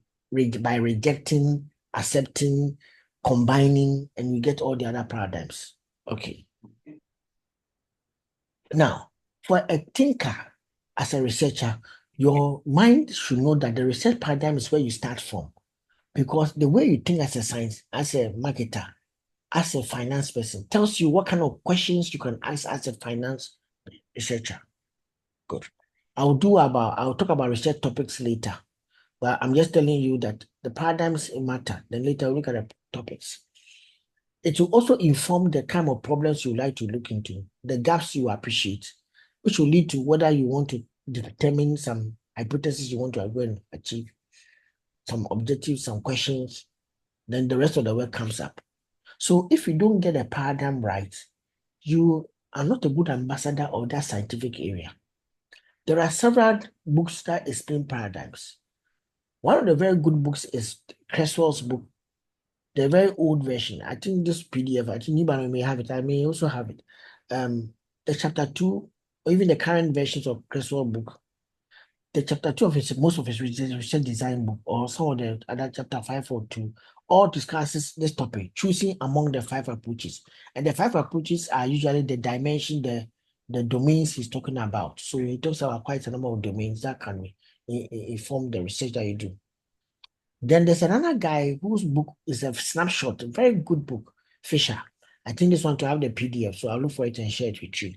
by rejecting, accepting, combining, and you get all the other paradigms. Okay. Now, for a thinker, as a researcher, your mind should know that the research paradigm is where you start from. Because the way you think as a science, as a marketer, as a finance person, tells you what kind of questions you can ask as a finance researcher. Good. I'll talk about research topics later. But I'm just telling you that the paradigms matter. Then later we'll look at the topics. It will also inform the kind of problems you like to look into, the gaps you appreciate, which will lead to whether you want to determine some hypotheses you want to go and achieve, some objectives, some questions, then the rest of the work comes up. So if you don't get a paradigm right, you are not a good ambassador of that scientific area. There are several books that explain paradigms. One of the very good books is Creswell's book, the very old version. I think this PDF, I think anybody may have it. I may also have it. The chapter 2, or even the current versions of Creswell book, the chapter 2 of most of his research design book, or some of the other chapter 5 or 2, all discusses this topic, choosing among the 5 approaches. And the 5 approaches are usually the dimension, the domains he's talking about. So he talks about quite a number of domains that can inform the research that you do. Then there's another guy whose book is a snapshot, a very good book, Fisher. I think this one to have the PDF, so I'll look for it and share it with you.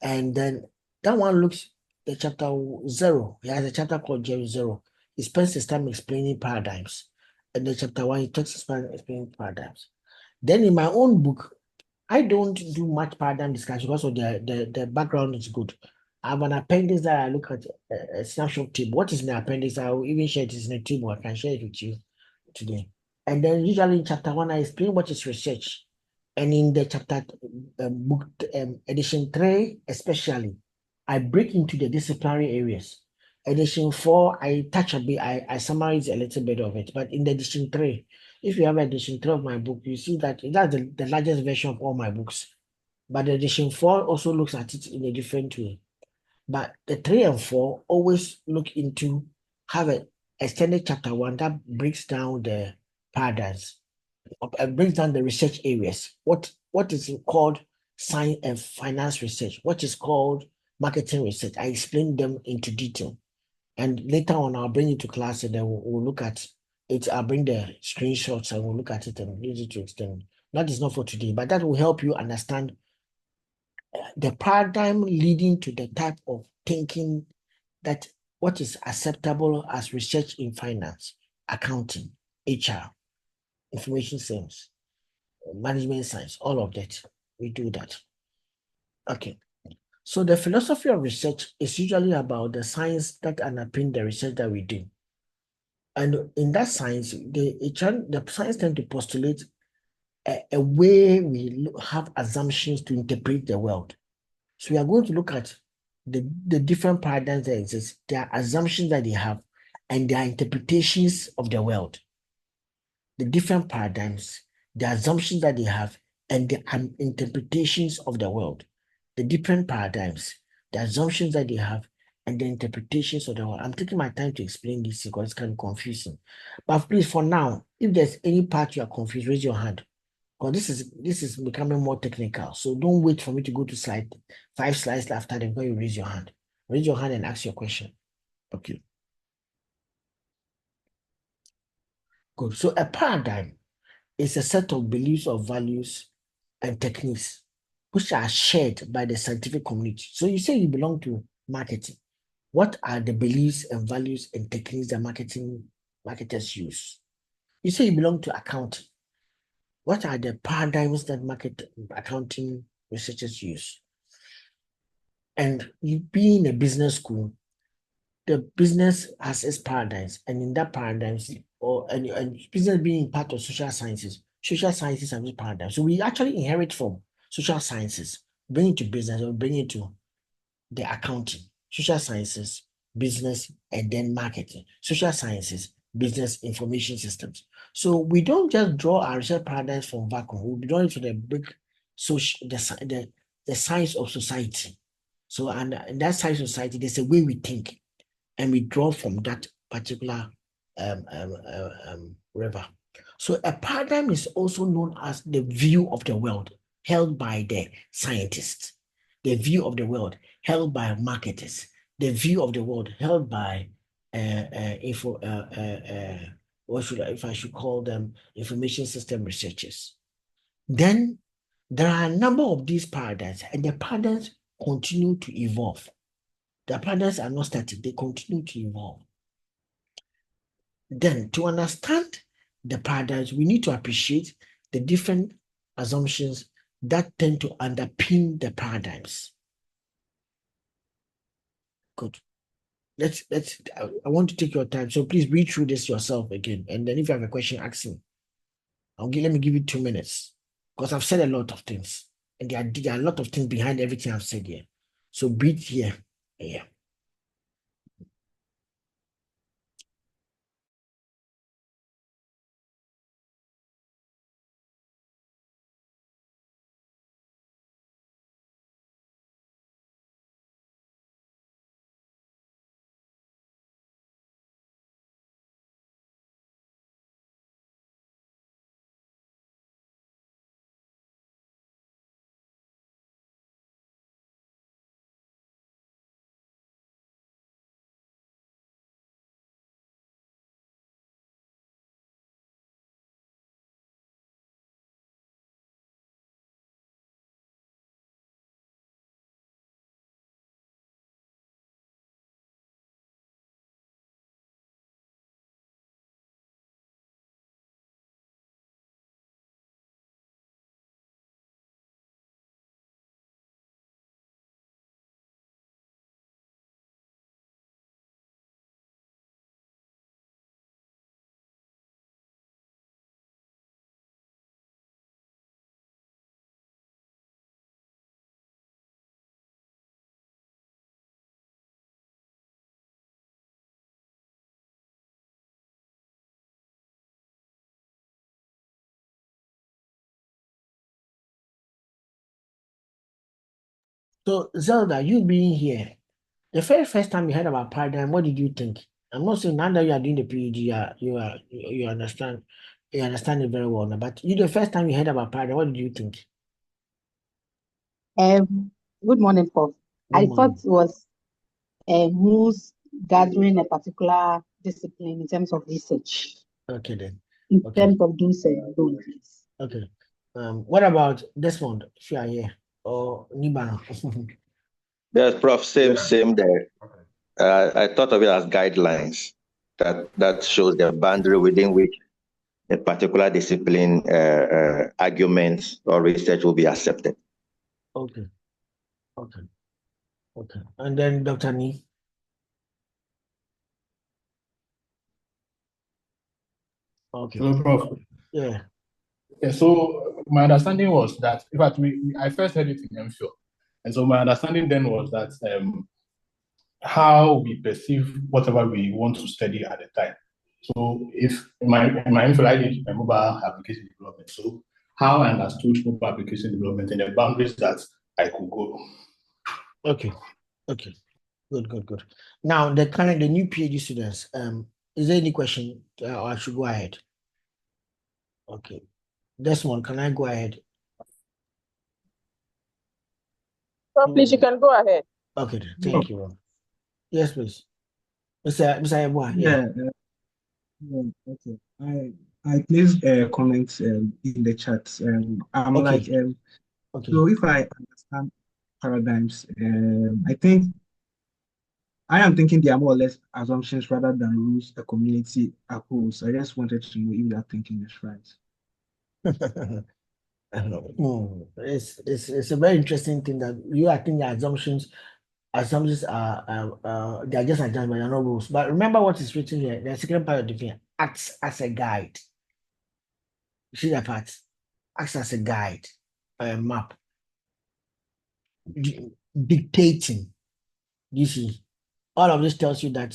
And then that one looks the chapter 0. He has a chapter called Zero. He spends his time explaining paradigms. And the chapter 1, he talks about explaining paradigms. Then in my own book, I don't do much paradigm discussion because of the background is good. I have an appendix that I look at a snapshot table. What is in the appendix? I will even share it in a table. I can share it with you today. And then usually in chapter 1, I explain what is research. And in the chapter book edition 3, especially, I break into the disciplinary areas. Edition 4, I touch a bit, I summarize a little bit of it. But in the edition 3, if you have edition 3 of my book, you see that that's the largest version of all my books. But the edition 4 also looks at it in a different way. But the 3 and 4 always look into, have an extended chapter 1 that breaks down the paradigms, breaks down the research areas. What is called science and finance research? What is called marketing research? I explain them into detail. And later on, I'll bring it to class and then we'll look at it. I'll bring the screenshots and we'll look at it and use it to extend. That is not for today, but that will help you understand the paradigm leading to the type of thinking that what is acceptable as research in finance, accounting, HR, information science, management science, all of that. We do that. Okay. So the philosophy of research is usually about the science that underpin the research that we do. And in that science, the science tend to postulate a way we have assumptions to interpret the world. So we are going to look at the different paradigms that exist, their assumptions that they have, and their interpretations of the world. The different paradigms, the assumptions that they have, and the interpretations of the world. The different paradigms, the assumptions that they have, and the interpretations of the world. I'm taking my time to explain this because it's kind of confusing. But please, for now, if there's any part you are confused, raise your hand. Because this is becoming more technical. So don't wait for me to go to slide 5 slides after then when you raise your hand. Raise your hand and ask your question. Okay. Good. So a paradigm is a set of beliefs or values and techniques which are shared by the scientific community. So you say you belong to marketing. What are the beliefs and values and techniques that marketers use? You say you belong to accounting. What are the paradigms that accounting researchers use? And you being a business school, the business has its paradigms, and in that paradigms, and business being part of social sciences have its paradigms. So we actually inherit from social sciences, bring it to business, or bring it to the accounting, social sciences, business, and then marketing, social sciences, business, information systems. So we don't just draw our research paradigms from vacuum. We draw it from the big social, the science of society. So, and in that science of society, there's a way we think, and we draw from that particular river. So a paradigm is also known as the view of the world held by the scientists, the view of the world held by marketers, the view of the world held by if I should call them information system researchers. Then there are a number of these paradigms, and the paradigms continue to evolve. The paradigms are not static, they continue to evolve. Then, to understand the paradigms, we need to appreciate the different assumptions that tend to underpin the paradigms. Good. I want to take your time, so please read through this yourself again. And then if you have a question, ask me. Let me give you 2 minutes, because I've said a lot of things, and there are a lot of things behind everything I've said here. So breathe here. Yeah. So Zelda, you being here, the first time you heard about paradigm, what did you think? I'm not saying now that you are doing the PhD, you understand it very well now. But the first time you heard about paradigm, what did you think? Good morning, Prof. I thought it was who's gathering a particular discipline in terms of research, Okay then. in Okay. terms of do's and don'ts. Okay. What about Desmond, if you are here, or Nibano? Yes, Prof. Same there. I thought of it as guidelines that shows the boundary within which a particular discipline arguments or research will be accepted. Okay. Okay. Okay. And then Dr. Nee. Okay. Hello, Prof. Yeah. Yeah, so my understanding was that, in fact, I first heard it in MPhil. And so my understanding then was that how we perceive whatever we want to study at the time. So if in my MPhil, I did mobile application development. So how I understood mobile application development and the boundaries that I could go. Okay. Okay. Good. Now the new PhD students, is there any question or I should go ahead? Okay. This one, can I go ahead? Prof, please, you can go ahead. Okay, thank you. Yes, please. Mr. Ebua, Yeah. Okay. I placed comments in the chat. I'm Okay. like, so if I understand paradigms, I am thinking they are more or less assumptions rather than rules a community upholds. I just wanted to know if that thinking is right. It's a very interesting thing that you are thinking assumptions are they are just adjustments, they are not rules. But remember what is written here. The second part of the thing acts as a guide. You see that part? Acts as a guide, a map, dictating. You see, all of this tells you that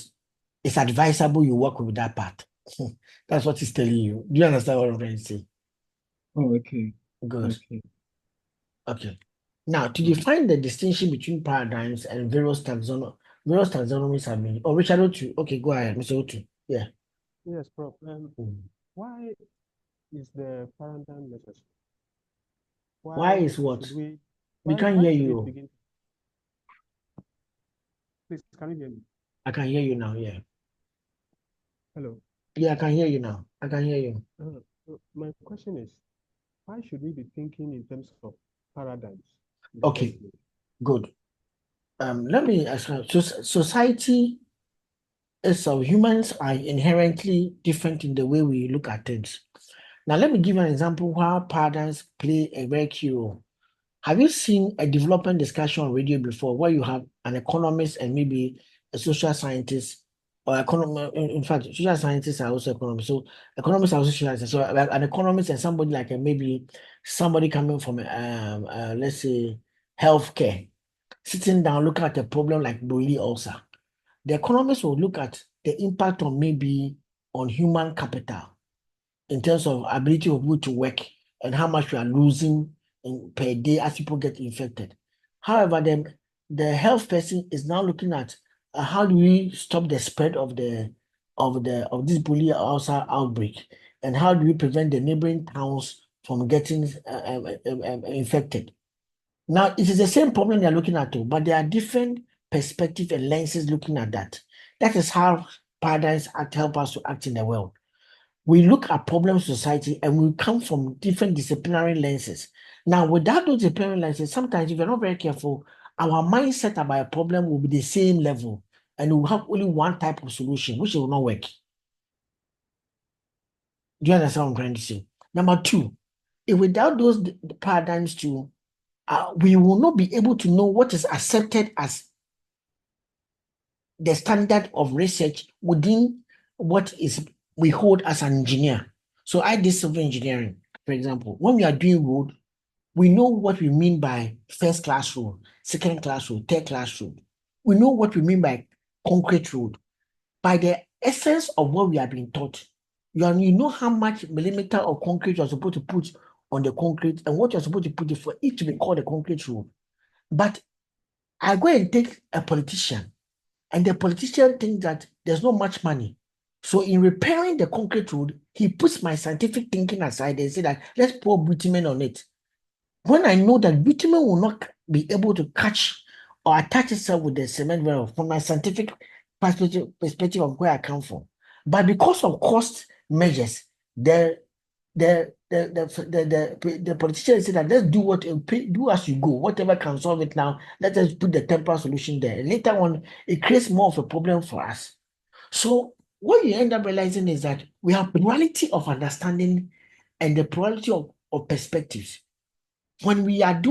it's advisable you work with that part. That's what it's telling you. Do you understand what I'm trying to say? Oh, okay. Good. Okay. Now, to define the distinction between paradigms and various taxonomies have been. Oh, Richard Otu. Okay, go ahead, Mr. Otu. Yeah. Yes, Prof. Why is the paradigm necessary? Why is what? We can't hear you. Please, can you hear me? I can hear you now. Yeah. Hello. Yeah, I can hear you now. I can hear you. My question is, why should we be thinking in terms of paradigms? Okay, good. Let me ask you. Society itself, humans are inherently different in the way we look at things. Now, let me give you an example how paradigms play a very key role. Have you seen a development discussion on radio before where you have an economist and maybe a social scientist or in fact, social scientists are also economists. So economists are also social scientists. So like an economist and somebody like maybe somebody coming from let's say healthcare, sitting down looking at a problem like Boli ulcer. The economist will look at the impact on maybe on human capital in terms of ability of people to work and how much we are losing per day as people get infected. However, the health person is now looking at how do we stop the spread of this bully ulcer outbreak, and how do we prevent the neighboring towns from getting infected. Now, it is the same problem they're looking at, too, but there are different perspectives and lenses looking at that. That is how paradigms help us to act in the world. We look at problem society and we come from different disciplinary lenses. Now, without those disciplinary lenses, sometimes if you're not very careful, our mindset about a problem will be the same level and we'll have only one type of solution, which will not work. Do you understand what I'm trying to say? Number two, if without those paradigms too, we will not be able to know what is accepted as the standard of research within what is we hold as an engineer. So I did civil engineering, for example. When we are doing road, we know what we mean by first class road, second class road, third class road. We know what we mean by concrete road. By the essence of what we have been taught, you know how much millimeter of concrete you're supposed to put on the concrete and what you're supposed to put for it to be called a concrete road. But I go and take a politician, and the politician thinks that there's not much money. So in repairing the concrete road, he puts my scientific thinking aside and say that let's pour bitumen on it. When I know that bitumen will not be able to catch or attach itself with the cement well from my scientific perspective of where I come from. But because of cost measures, the the politicians say that let's do do as you go, whatever can solve it now. Let us put the temporary solution there. And later on, it creates more of a problem for us. So what you end up realizing is that we have plurality of understanding and the plurality of perspectives. When we are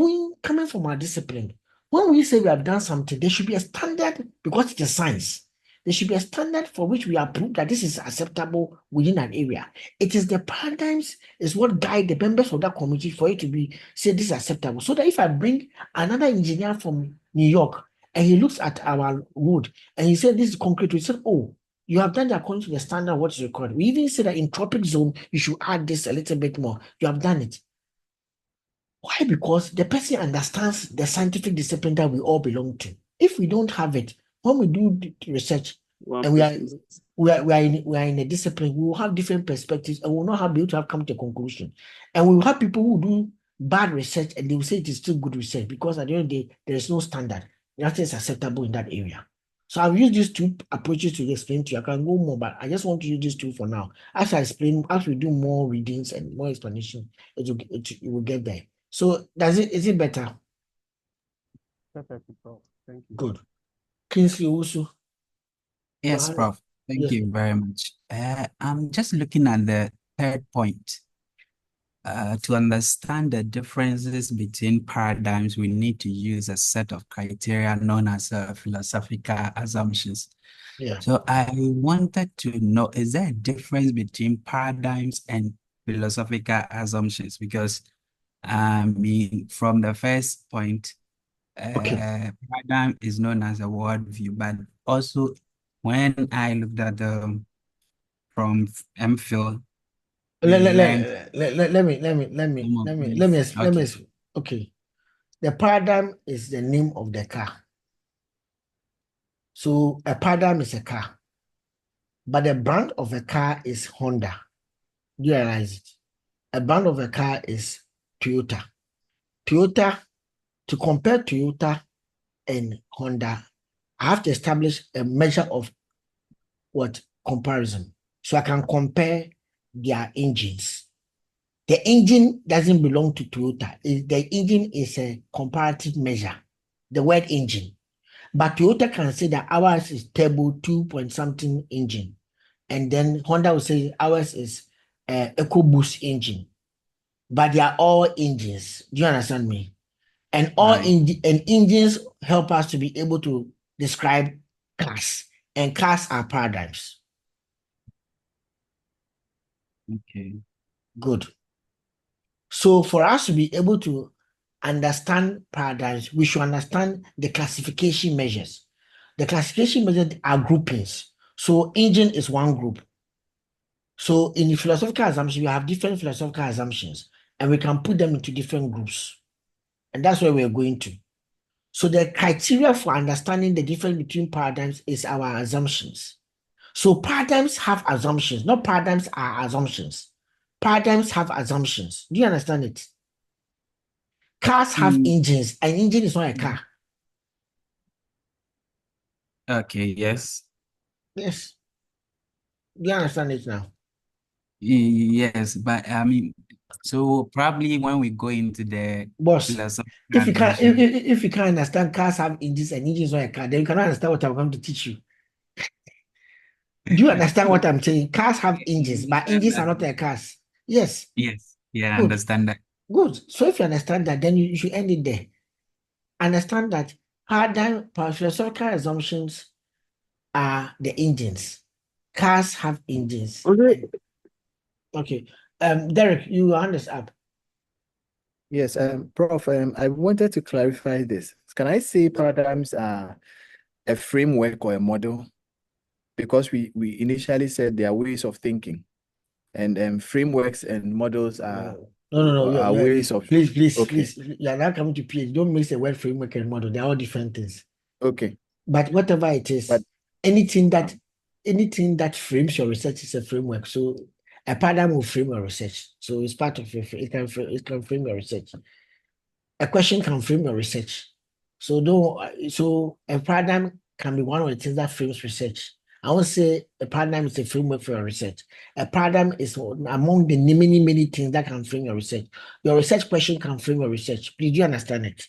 coming from our discipline, when we say we have done something, there should be a standard because it is science. There should be a standard for which we approve that this is acceptable within an area. It is the paradigms is what guide the members of that committee for it to be say this is acceptable. So that if I bring another engineer from New York and he looks at our road and he said this is concrete, we said, oh, you have done it according to the standard of what is required. We even say that in tropic zone, you should add this a little bit more. You have done it. Why? Because the person understands the scientific discipline that we all belong to. If we don't have it, when we do research and we are in a discipline, we will have different perspectives and we will not be able to have come to a conclusion. And we will have people who do bad research and they will say it is still good research because at the end of the day, there is no standard. Nothing is acceptable in that area. So I've used these two approaches to explain to you. I can go more, but I just want to use these two for now. As I explain, as we do more readings and more explanation, it will get there. So is it better? Perfect, Prof. Thank you. Good. Kingsley also. Yes, Prof. Thank Yes. you very much. I'm just looking at the third point. To understand the differences between paradigms, we need to use a set of criteria known as philosophical assumptions. Yeah. So I wanted to know, is there a difference between paradigms and philosophical assumptions? Because from the first point, paradigm is known as a worldview, but also when I looked at from MPhil, Let me. Okay. The paradigm is the name of the car. So a paradigm is a car, but the brand of a car is Honda. Do you realize it? A brand of a car is Toyota. To compare Toyota and Honda, I have to establish a measure of comparison. So I can compare their engines. The engine doesn't belong to Toyota. The engine is a comparative measure, the word engine. But Toyota can say that ours is turbo 2-point-something engine. And then Honda will say ours is EcoBoost engine. But they are all engines. Do you understand me? And engines help us to be able to describe cars. And cars are paradigms. Okay. Good. So for us to be able to understand paradigms, we should understand the classification measures. The classification measures are groupings. So engine is one group. So in the philosophical assumption, we have different philosophical assumptions, and we can put them into different groups. And that's where we're going to. So the criteria for understanding the difference between paradigms is our assumptions. So paradigms have assumptions, not paradigms are assumptions. Paradigms have assumptions. Do you understand it? Cars have engines. An engine is not a car. Okay, yes. Yes. Do you understand it now? Yes, but I mean, so probably when we go into the Boss, philosophical if you can't assumption, if you can't understand cars have engines and engines not a car, then you cannot understand what I'm going to teach you. Do you understand what I'm saying? Cars have engines, but engines are not a cars. Yes. Yes, yeah, I Good. understand that. Good. So if you understand that, then you should end it there. Understand that philosophical assumptions are the engines. Cars have engines. Okay. Derek, you hand this up. Yes, Prof, I wanted to clarify this. Can I say paradigms are a framework or a model? Because we initially said they are ways of thinking, and frameworks and models are No. ways of. Please. You are not coming to PhD. Don't mix the word framework and model. They are all different things. Okay. But whatever it is, anything that frames your research is a framework. So a paradigm will frame your research. So it's part of your. It can frame your research. A question can frame your research. So a paradigm can be one of the things that frames research. I won't say a paradigm is a framework for your research. A paradigm is among the many things that can frame your research. Your research question can frame your research. Did you understand it?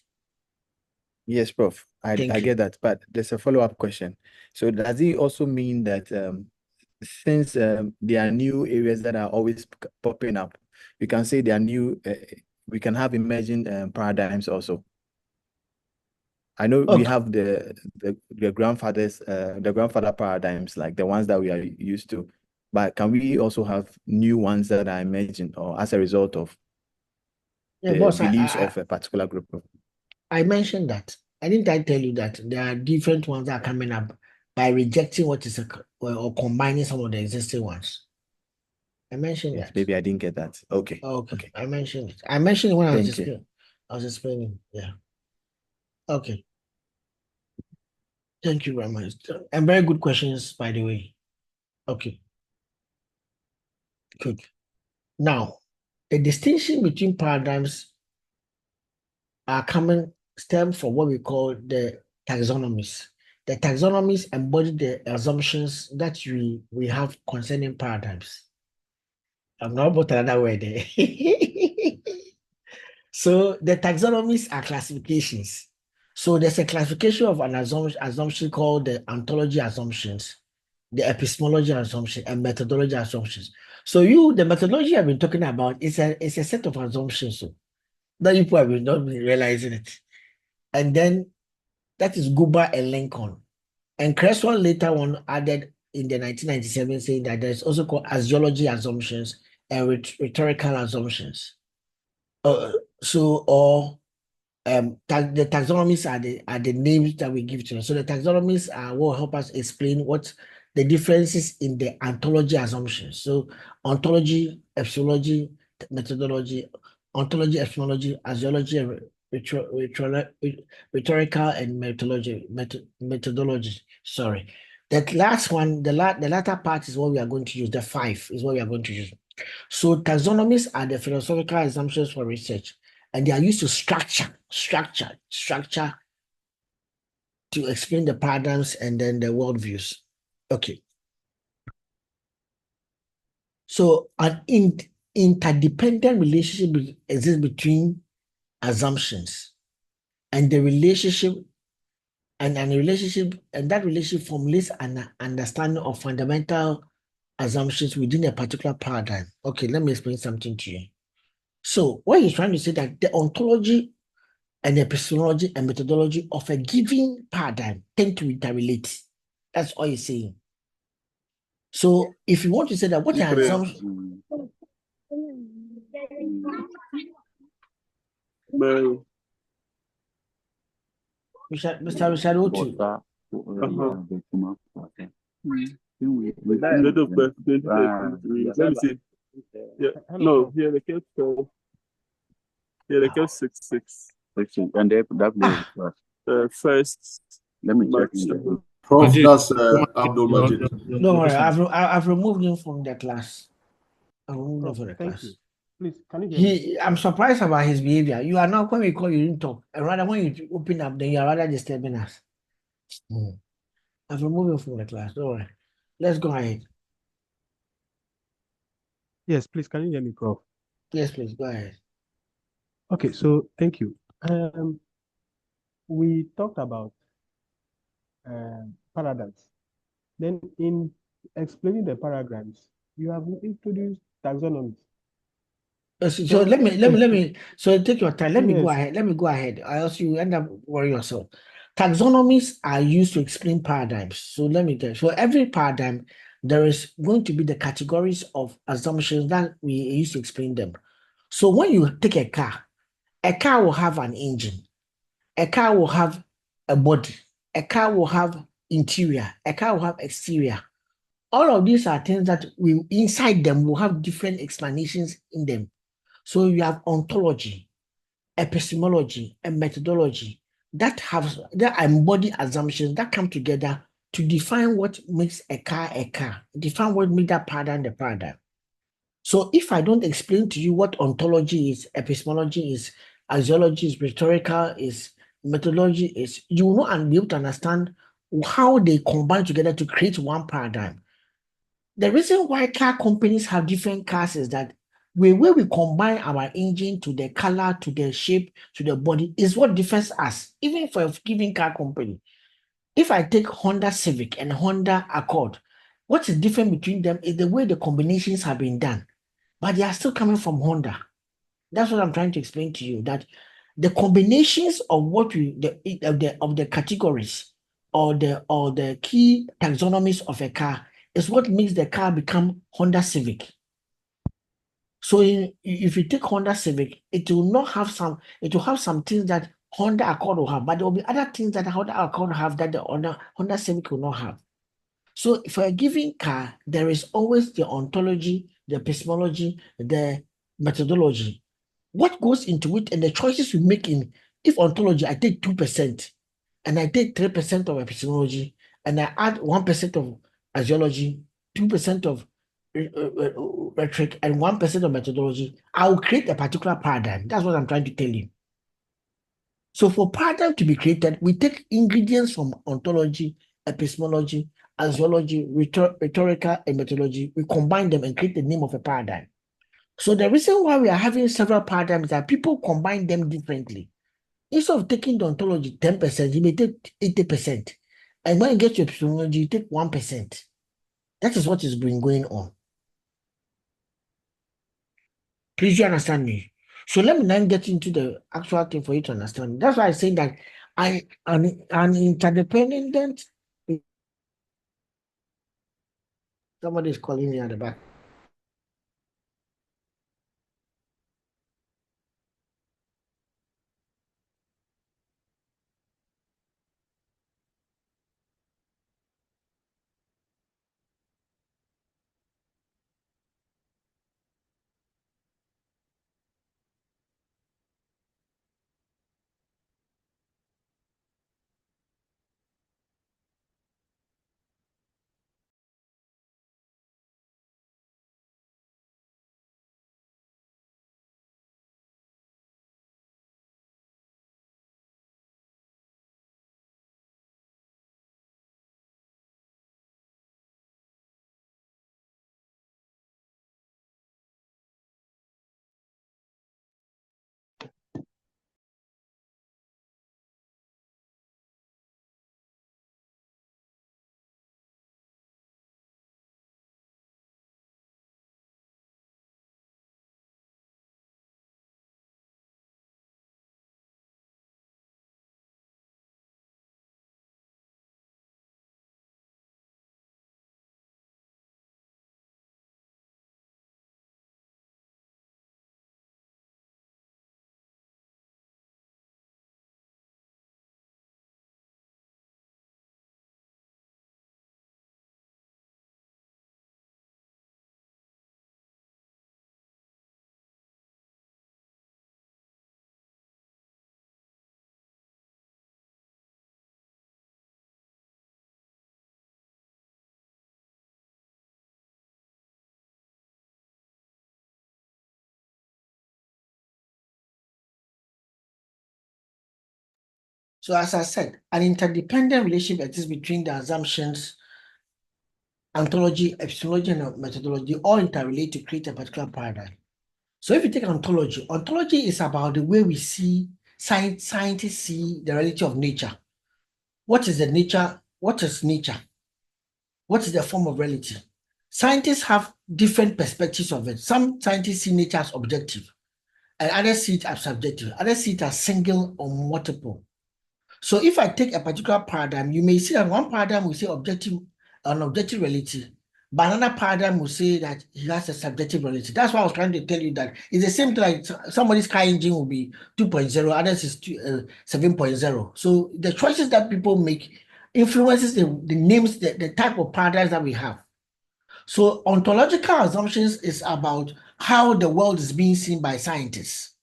Yes, Prof. I Thank you. get that, but there's a follow-up question. So does it also mean that since there are new areas that are always popping up, we can say there are new, we can have emerging paradigms also? I know we have the grandfather paradigms, like the ones that we are used to, but can we also have new ones that are emerging or as a result of the boss, beliefs of a particular group? I mentioned that. I tell you that there are different ones that are coming up by rejecting what is or combining some of the existing ones. I mentioned that. Maybe I didn't get that. Okay. Okay. I mentioned it. I mentioned it when I was Thank you. explaining. Yeah. Okay. Thank you very much. And very good questions, by the way. Okay. Good. Now, the distinction between paradigms are stem from what we call the taxonomies. The taxonomies embody the assumptions that we have concerning paradigms. I'm not about another word there. So the taxonomies are classifications. So there's a classification of an assumption called the ontology assumptions, the epistemology assumption, and methodology assumptions. So the methodology I've been talking about is a set of assumptions. So that you probably not been realizing it. And then that is Guba and Lincoln. And Creswell later on added in the 1997 saying that there's also called axiology assumptions and rhetorical assumptions. The taxonomies are the names that we give to them. So the taxonomies will help us explain what the differences in the ontology assumptions. So ontology, epistemology, methodology, ontology, epistemology, axiology, rhetorical, and methodology. Sorry. That last one, the latter part is what we are going to use. The 5 is what we are going to use. So taxonomies are the philosophical assumptions for research, and they are used to structure to explain the paradigms and then the worldviews. Okay. So an interdependent relationship exists between assumptions, and the relationship and that relationship formulates an understanding of fundamental assumptions within a particular paradigm. Okay, let me explain something to you. So what he's trying to say that the ontology and epistemology and methodology of a given paradigm tend to interrelate. That's all he's saying. So if you want to say that what are assumptions? Mr. Richard Otu. Let me see. Yeah. No, here the case 12. Here the case 6. And that First. Let me check. Prof, that's Abdul Majid. Don't worry, I've removed him from the class. I've removed him from the Thank class. you. Please, can you hear me? I'm surprised about his behavior. You are not, when we call you, didn't talk. And rather, when you open up, then you are rather disturbing us. I've removed him from the class. Don't worry. Let's go ahead. Yes, please, can you hear me, Prof? Yes, please, go ahead. Okay, so thank you. We talked about paradigms. Then in explaining the paradigms, you have introduced taxonomies. So let me so take your time. Let me go Yes. ahead. Let me go ahead. Or else you end up worrying yourself. Taxonomies are used to explain paradigms. So let me tell you. So every paradigm, there is going to be the categories of assumptions that we use to explain them. So when you take a car will have an engine, a car will have a body, a car will have interior, a car will have exterior. All of these are things that inside them will have different explanations in them. So you have ontology, epistemology, and methodology that embody assumptions that come together to define what makes a car, define what makes that paradigm the paradigm. So if I don't explain to you what ontology is, epistemology is, axiology is, rhetorical is, methodology is, you will not be able to understand how they combine together to create one paradigm. The reason why car companies have different cars is that where we combine our engine to the color, to the shape, to the body is what differs us, even for a given car company. If I take Honda Civic and Honda Accord, what is different between them is the way the combinations have been done, but they are still coming from Honda. That's what I'm trying to explain to you, that the combinations of what of the categories or the key taxonomies of a car is what makes the car become Honda Civic. So if you take Honda Civic, it will have some things that Honda Accord will have, but there will be other things that Honda Accord will have that the Honda Civic will not have. So for a given car, there is always the ontology, the epistemology, the methodology. What goes into it and the choices we make in, if ontology, I take 2% and I take 3% of epistemology and I add 1% of axiology, 2% of rhetoric, and 1% of methodology, I will create a particular paradigm. That's what I'm trying to tell you. So for paradigm to be created, we take ingredients from ontology, epistemology, axiology, rhetorical, and methodology. We combine them and create the name of a paradigm. So the reason why we are having several paradigms is that people combine them differently. Instead of taking the ontology 10%, you may take 80%. And when you get to epistemology, you take 1%. That is what has been going on. Please, you understand me? So let me now get into the actual thing for you to understand. That's why I say that an interdependent. Somebody is calling me at the back. So as I said, an interdependent relationship exists between the assumptions, ontology, epistemology, and methodology all interrelate to create a particular paradigm. So if you take ontology, ontology is about the way we see, scientists see the reality of nature. What is the nature? What is nature? What is the form of reality? Scientists have different perspectives of it. Some scientists see nature as objective, and others see it as subjective. Others see it as single or multiple. So if I take a particular paradigm, you may see that one paradigm will say an objective reality, but another paradigm will say that he has a subjective reality. That's why I was trying to tell you that it's the same thing, like somebody's car engine will be 2.0, others is 7.0. So the choices that people make influences the names, the type of paradigms that we have. So ontological assumptions is about how the world is being seen by scientists.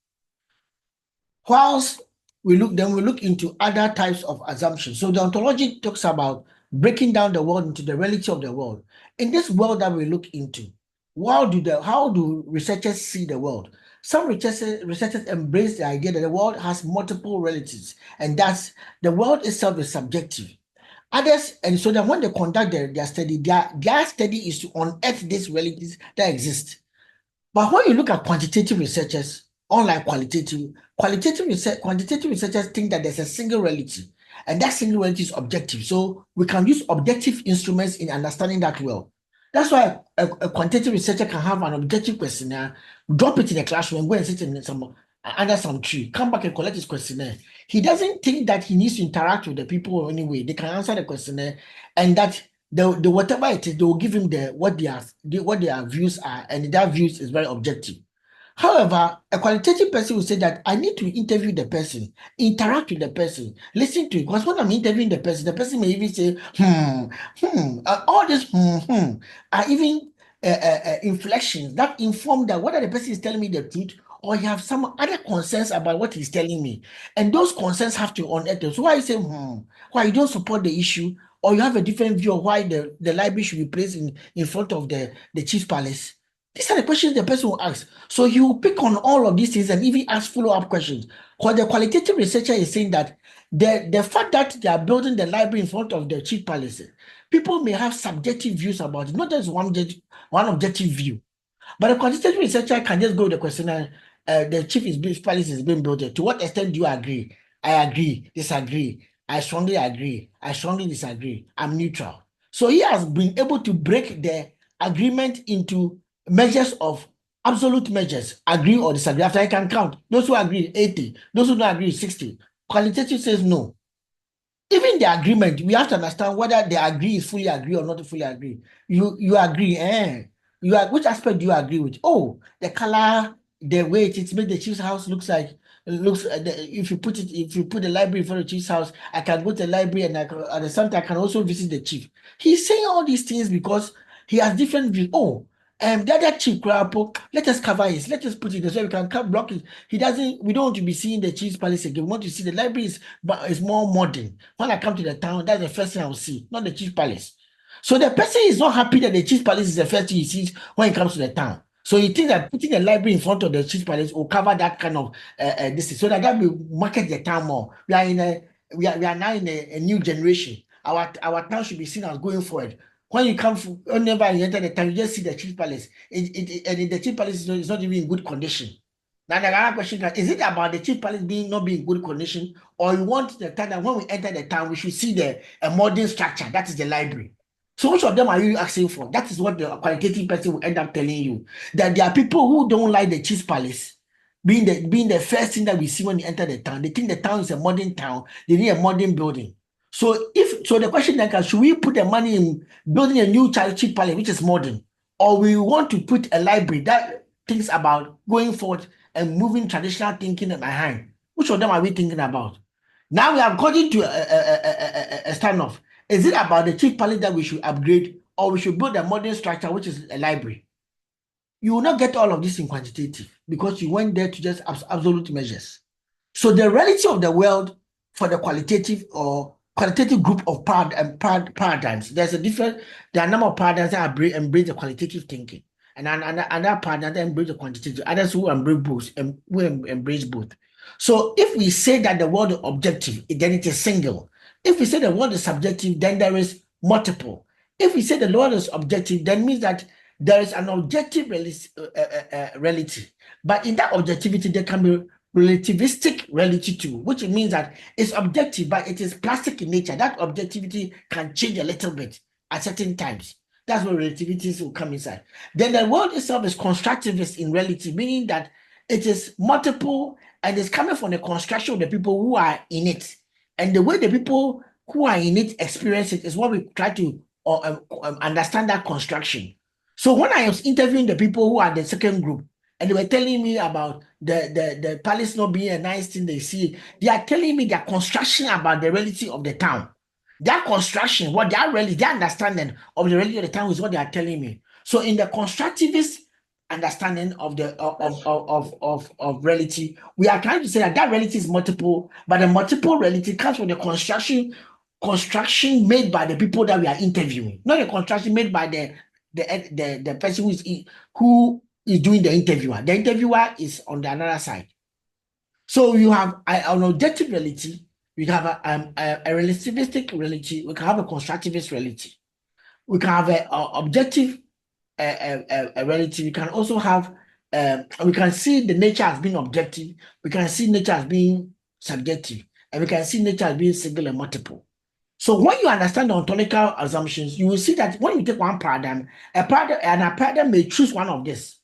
Whilst we look into other types of assumptions. So the ontology talks about breaking down the world into the reality of the world. In this world that we look into, how do researchers see the world? Some researchers embrace the idea that the world has multiple realities, and that's the world itself is subjective. Others, and so that when they conduct their study, their study is to unearth these realities that exist. But when you look at quantitative researchers, unlike quantitative researchers think that there's a single reality, and that single reality is objective. So we can use objective instruments in understanding that well. That's why a quantitative researcher can have an objective questionnaire, drop it in a classroom, and go and sit in under some tree, come back and collect his questionnaire. He doesn't think that he needs to interact with the people anyway. They can answer the questionnaire, and that the whatever it is, they will give him what their views are, and their views is very objective. However, a qualitative person will say that I need to interview the person, interact with the person, listen to it. Because when I'm interviewing the person may even say, all this, are even inflections that inform that whether the person is telling me the truth or you have some other concerns about what he's telling me. And those concerns have to unearth. So why you say, why you don't support the issue, or you have a different view of why the library should be placed in front of the chief palace? These are the questions the person will ask. So he will pick on all of these things and even ask follow-up questions. Because the qualitative researcher is saying that the fact that they are building the library in front of the chief palace, people may have subjective views about it, not just one objective view. But a quantitative researcher can just go to the questionnaire, the chief palace is being built. To what extent do you agree? I agree, disagree. I strongly agree. I strongly disagree. I'm neutral. So he has been able to break the agreement into measures of absolute measures, agree or disagree. After I can count, those who agree 80, those who don't agree 60. Qualitative says no. Even the agreement, we have to understand whether the agree is fully agree or not fully agree. You agree, which aspect do you agree with? Oh, the color, the way it made the chief's house if you put the library in front of the chief's house, I can go to the library and at the same time I can also visit the chief. He's saying all these things because he has different views. Oh, the other chief, let us cover his, let us put it so we can block it. We don't want to be seeing the chief's palace again. We want to see the library is more modern. When I come to the town, that's the first thing I'll see, not the chief palace. So the person is not happy that the chief palace is the first thing he sees when he comes to the town. So you think that putting a library in front of the chief palace will cover that kind of this, so that will market the town more. We are now in a new generation. Our town should be seen as going forward. When you come, whenever you enter the town, you just see the chief palace. And the chief palace is not even in good condition. Now the other question is it about the chief palace not being in good condition, or you want the town that when we enter the town, we should see a modern structure, that is the library. So which of them are you asking for? That is what the qualitative person will end up telling you. That there are people who don't like the chief palace being the first thing that we see when you enter the town. They think the town is a modern town. They need a modern building. So the question then comes, should we put the money in building a new chief palace, which is modern, or we want to put a library that thinks about going forward and moving traditional thinking behind? Which of them are we thinking about? Now we are going to a standoff. Is it about the chief palace that we should upgrade, or we should build a modern structure, which is a library? You will not get all of this in quantitative because you went there to just absolute measures. So the reality of the world for the qualitative or qualitative group of paradigms, there are a number of paradigms that embrace the qualitative thinking, and another paradigm that embrace the quantitative, others who embrace both. So if we say that the world is objective, then it is single. If we say the world is subjective, then there is multiple. If we say the world is objective, then means that there is an objective reality. But in that objectivity, there can be relativistic reality too, which means that it's objective, but it is plastic in nature. That objectivity can change a little bit at certain times. That's where relativities will come inside. Then the world itself is constructivist in reality, meaning that it is multiple and it's coming from the construction of the people who are in it. And the way the people who are in it experience it is what we try to understand that construction. So when I was interviewing the people who are the second group, and they were telling me about the palace not being a nice thing they see, they are telling me their construction about the reality of the town. Their construction, what their understanding of the reality of the town is what they are telling me. So in the constructivist understanding of the of reality, we are trying to say that reality is multiple, but the multiple reality comes from the construction made by the people that we are interviewing, not the construction made by the person who is doing the interviewer. The interviewer is on the another side. So you have an objective reality We have a relativistic reality. We can have a constructivist reality. We can have a objective a reality. We can also have we can see the nature as being objective. We can see nature as being subjective, and we can see nature as being single and multiple. So when you understand the ontological assumptions, you will see that when you take one paradigm, a paradigm may choose one of this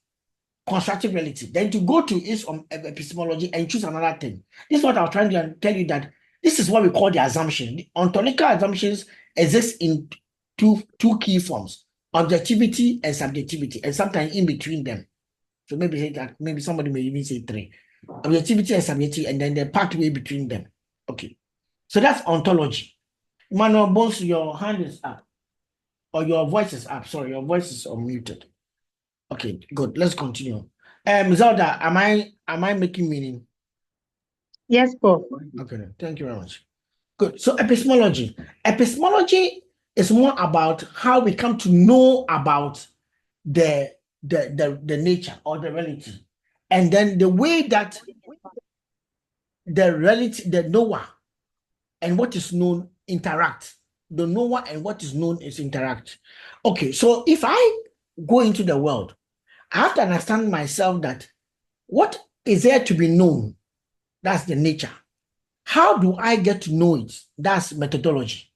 constructive reality, then to go to its epistemology and choose another thing. This is what I was trying to tell you, that this is what we call the assumption. The ontological assumptions exist in two key forms: objectivity and subjectivity, and sometimes in between them. So maybe somebody may even say three: objectivity and subjectivity, and then the pathway between them. Okay, so that's ontology. Manuel Bones, your hand is up, or your voice is up. Sorry, your voice is unmuted. Okay, good. Let's continue. Zelda, am I making meaning? Yes, Prof. Okay, thank you very much. Good. So epistemology. Epistemology is more about how we come to know about the nature or the reality, and then the way that the reality, the knower and what is known interact. The knower and what is known is interact. Okay, so if I go into the world, I have to understand myself that what is there to be known? That's the nature. How do I get to know it? That's methodology.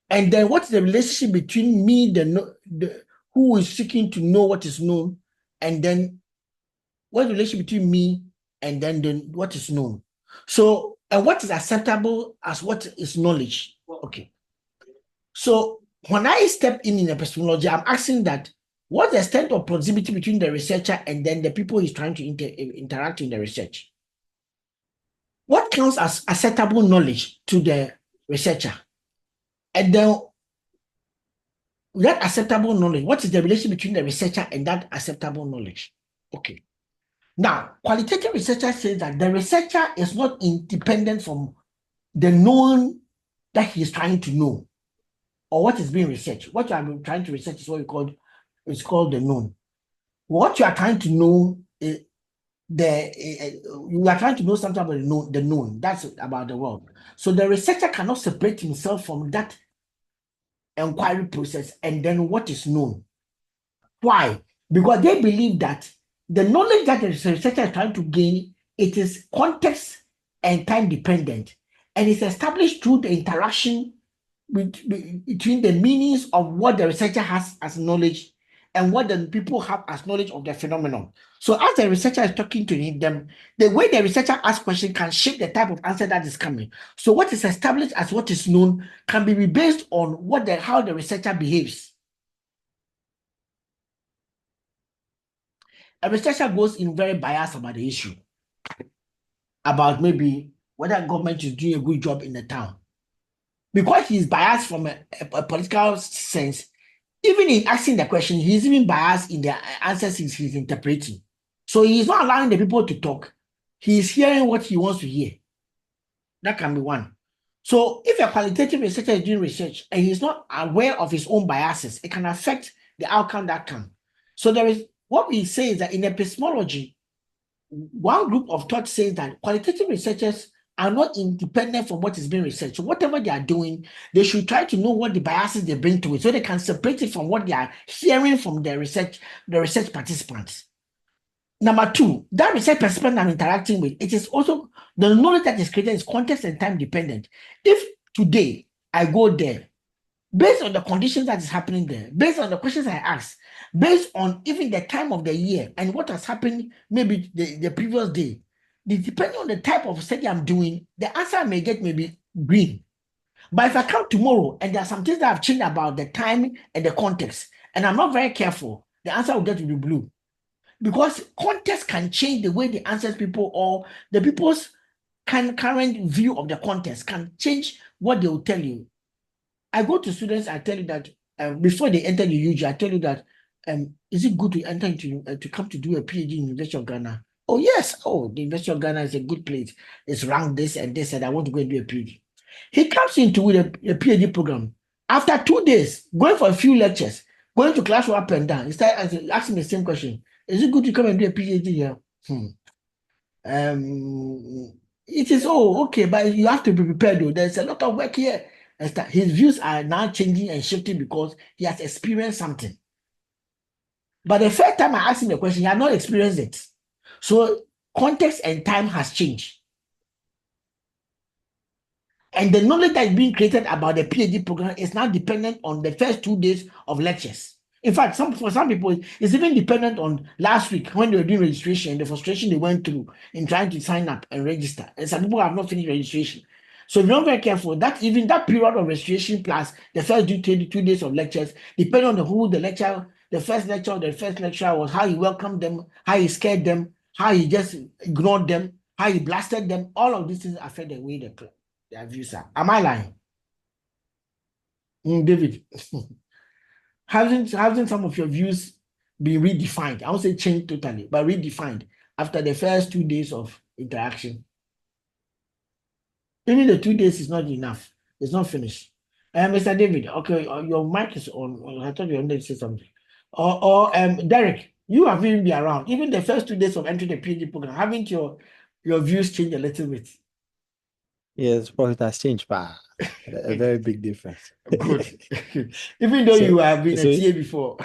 And then what's the relationship between me, the who is seeking to know what is known, and then what's the relationship between me and then what is known? So, and what is acceptable as what is knowledge? Okay. So when I step in epistemology, I'm asking that what's the extent of proximity between the researcher and then the people he's trying to interact in the research? What counts as acceptable knowledge to the researcher? And then that acceptable knowledge, what is the relationship between the researcher and that acceptable knowledge? Okay. Now, qualitative researcher says that the researcher is not independent from the known that he is trying to know or what is being researched. What you are trying to research is what it's called the known. What you are trying to know is you are trying to know something about the known. That's about the world. So the researcher cannot separate himself from that inquiry process and then what is known. Why? Because they believe that the knowledge that the researcher is trying to gain, it is context and time dependent, and it's established through the interaction between the meanings of what the researcher has as knowledge and what the people have as knowledge of the phenomenon. So as the researcher is talking to them, the way the researcher asks questions can shape the type of answer that is coming. So what is established as what is known can be based on how the researcher behaves. A researcher goes in very biased about the issue, about maybe whether government is doing a good job in the town. Because he's biased from a political sense, even in asking the question, he's even biased in the answers he's interpreting. So he's not allowing the people to talk. He's hearing what he wants to hear. That can be one. So if a qualitative researcher is doing research and he's not aware of his own biases, it can affect the outcome that can. So there is what we say is that in epistemology, one group of thought says that qualitative researchers are not independent from what is being researched. So whatever they are doing, they should try to know what the biases they bring to it so they can separate it from what they are hearing from the research participants. Number two, that research participant I'm interacting with, it is also the knowledge that is created is context and time dependent. If today I go there, based on the conditions that is happening there, based on the questions I ask, based on even the time of the year and what has happened maybe the previous day, depending on the type of study I'm doing, the answer I may get may be green. But if I come tomorrow and there are some things that have changed about the time and the context, and I'm not very careful, the answer will get to be blue. Because context can change the way they answer people, or the people's current view of the context can change what they will tell you. I go to students, I tell you that before they enter the UG, I tell you that is it good to enter into to come to do a PhD in the University of Ghana? Oh yes, the University of Ghana is a good place. It's ranked this and this, and I want to go and do a PhD. He comes into with a PhD program. After 2 days, going for a few lectures, going to class up and down, he started asking the same question. Is it good to come and do a PhD here? It is, oh, okay, but you have to be prepared though. There's a lot of work here. His views are now changing and shifting because he has experienced something. But the first time I asked him the question, he had not experienced it. So context and time has changed. And the knowledge that is being created about the PhD program is now dependent on the first 2 days of lectures. In fact, for some people, it's even dependent on last week when they were doing registration, the frustration they went through in trying to sign up and register. And some people have not finished registration. So if you're not very careful, that even that period of registration plus the first 2 days of lectures, depending on who the first lecturer was, how he welcomed them, how he scared them, how he just ignored them, how he blasted them, all of these things affect the way their views are. Am I lying? David, hasn't some of your views been redefined? I won't say changed totally, but redefined after the first 2 days of interaction? Even the 2 days is not enough. It's not finished. Mr. David, okay, your mic is on. I thought you wanted to say something. Or Derek, you have even been around. Even the first 2 days of entering the PhD program, haven't your views changed a little bit? Yes, Prof, it has changed, but a very big difference. Good. Even though you have been a TA before.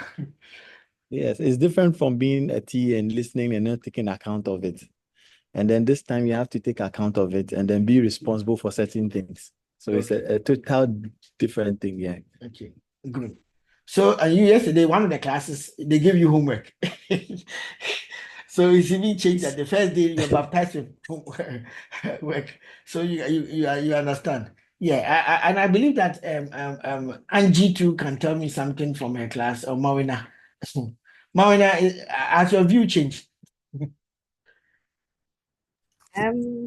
Yes, it's different from being a TA and listening and not taking account of it. And then this time you have to take account of it and then be responsible for certain things. So it's a total different thing, yeah. Okay, good. So, and yesterday, one of the classes, they gave you homework. So it's even changed that the first day you're baptized with work. So you understand. Yeah, and I believe that Angie too can tell me something from her class, or Mawina. Mawina, has your view changed? I'm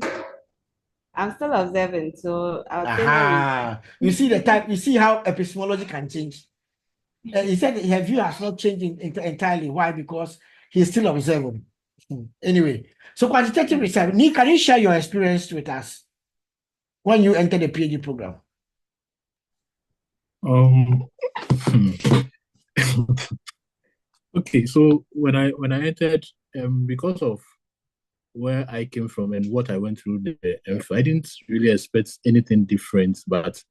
still observing, so I'll say no. You see the type. You see how epistemology can change. He said her view has not changed entirely. Why? Because he's still observing. Anyway, so quantitative research. Nick, can you share your experience with us when you entered the PhD program? Okay, so when I entered, because of where I came from and what I went through the MPhil, I didn't really expect anything different. But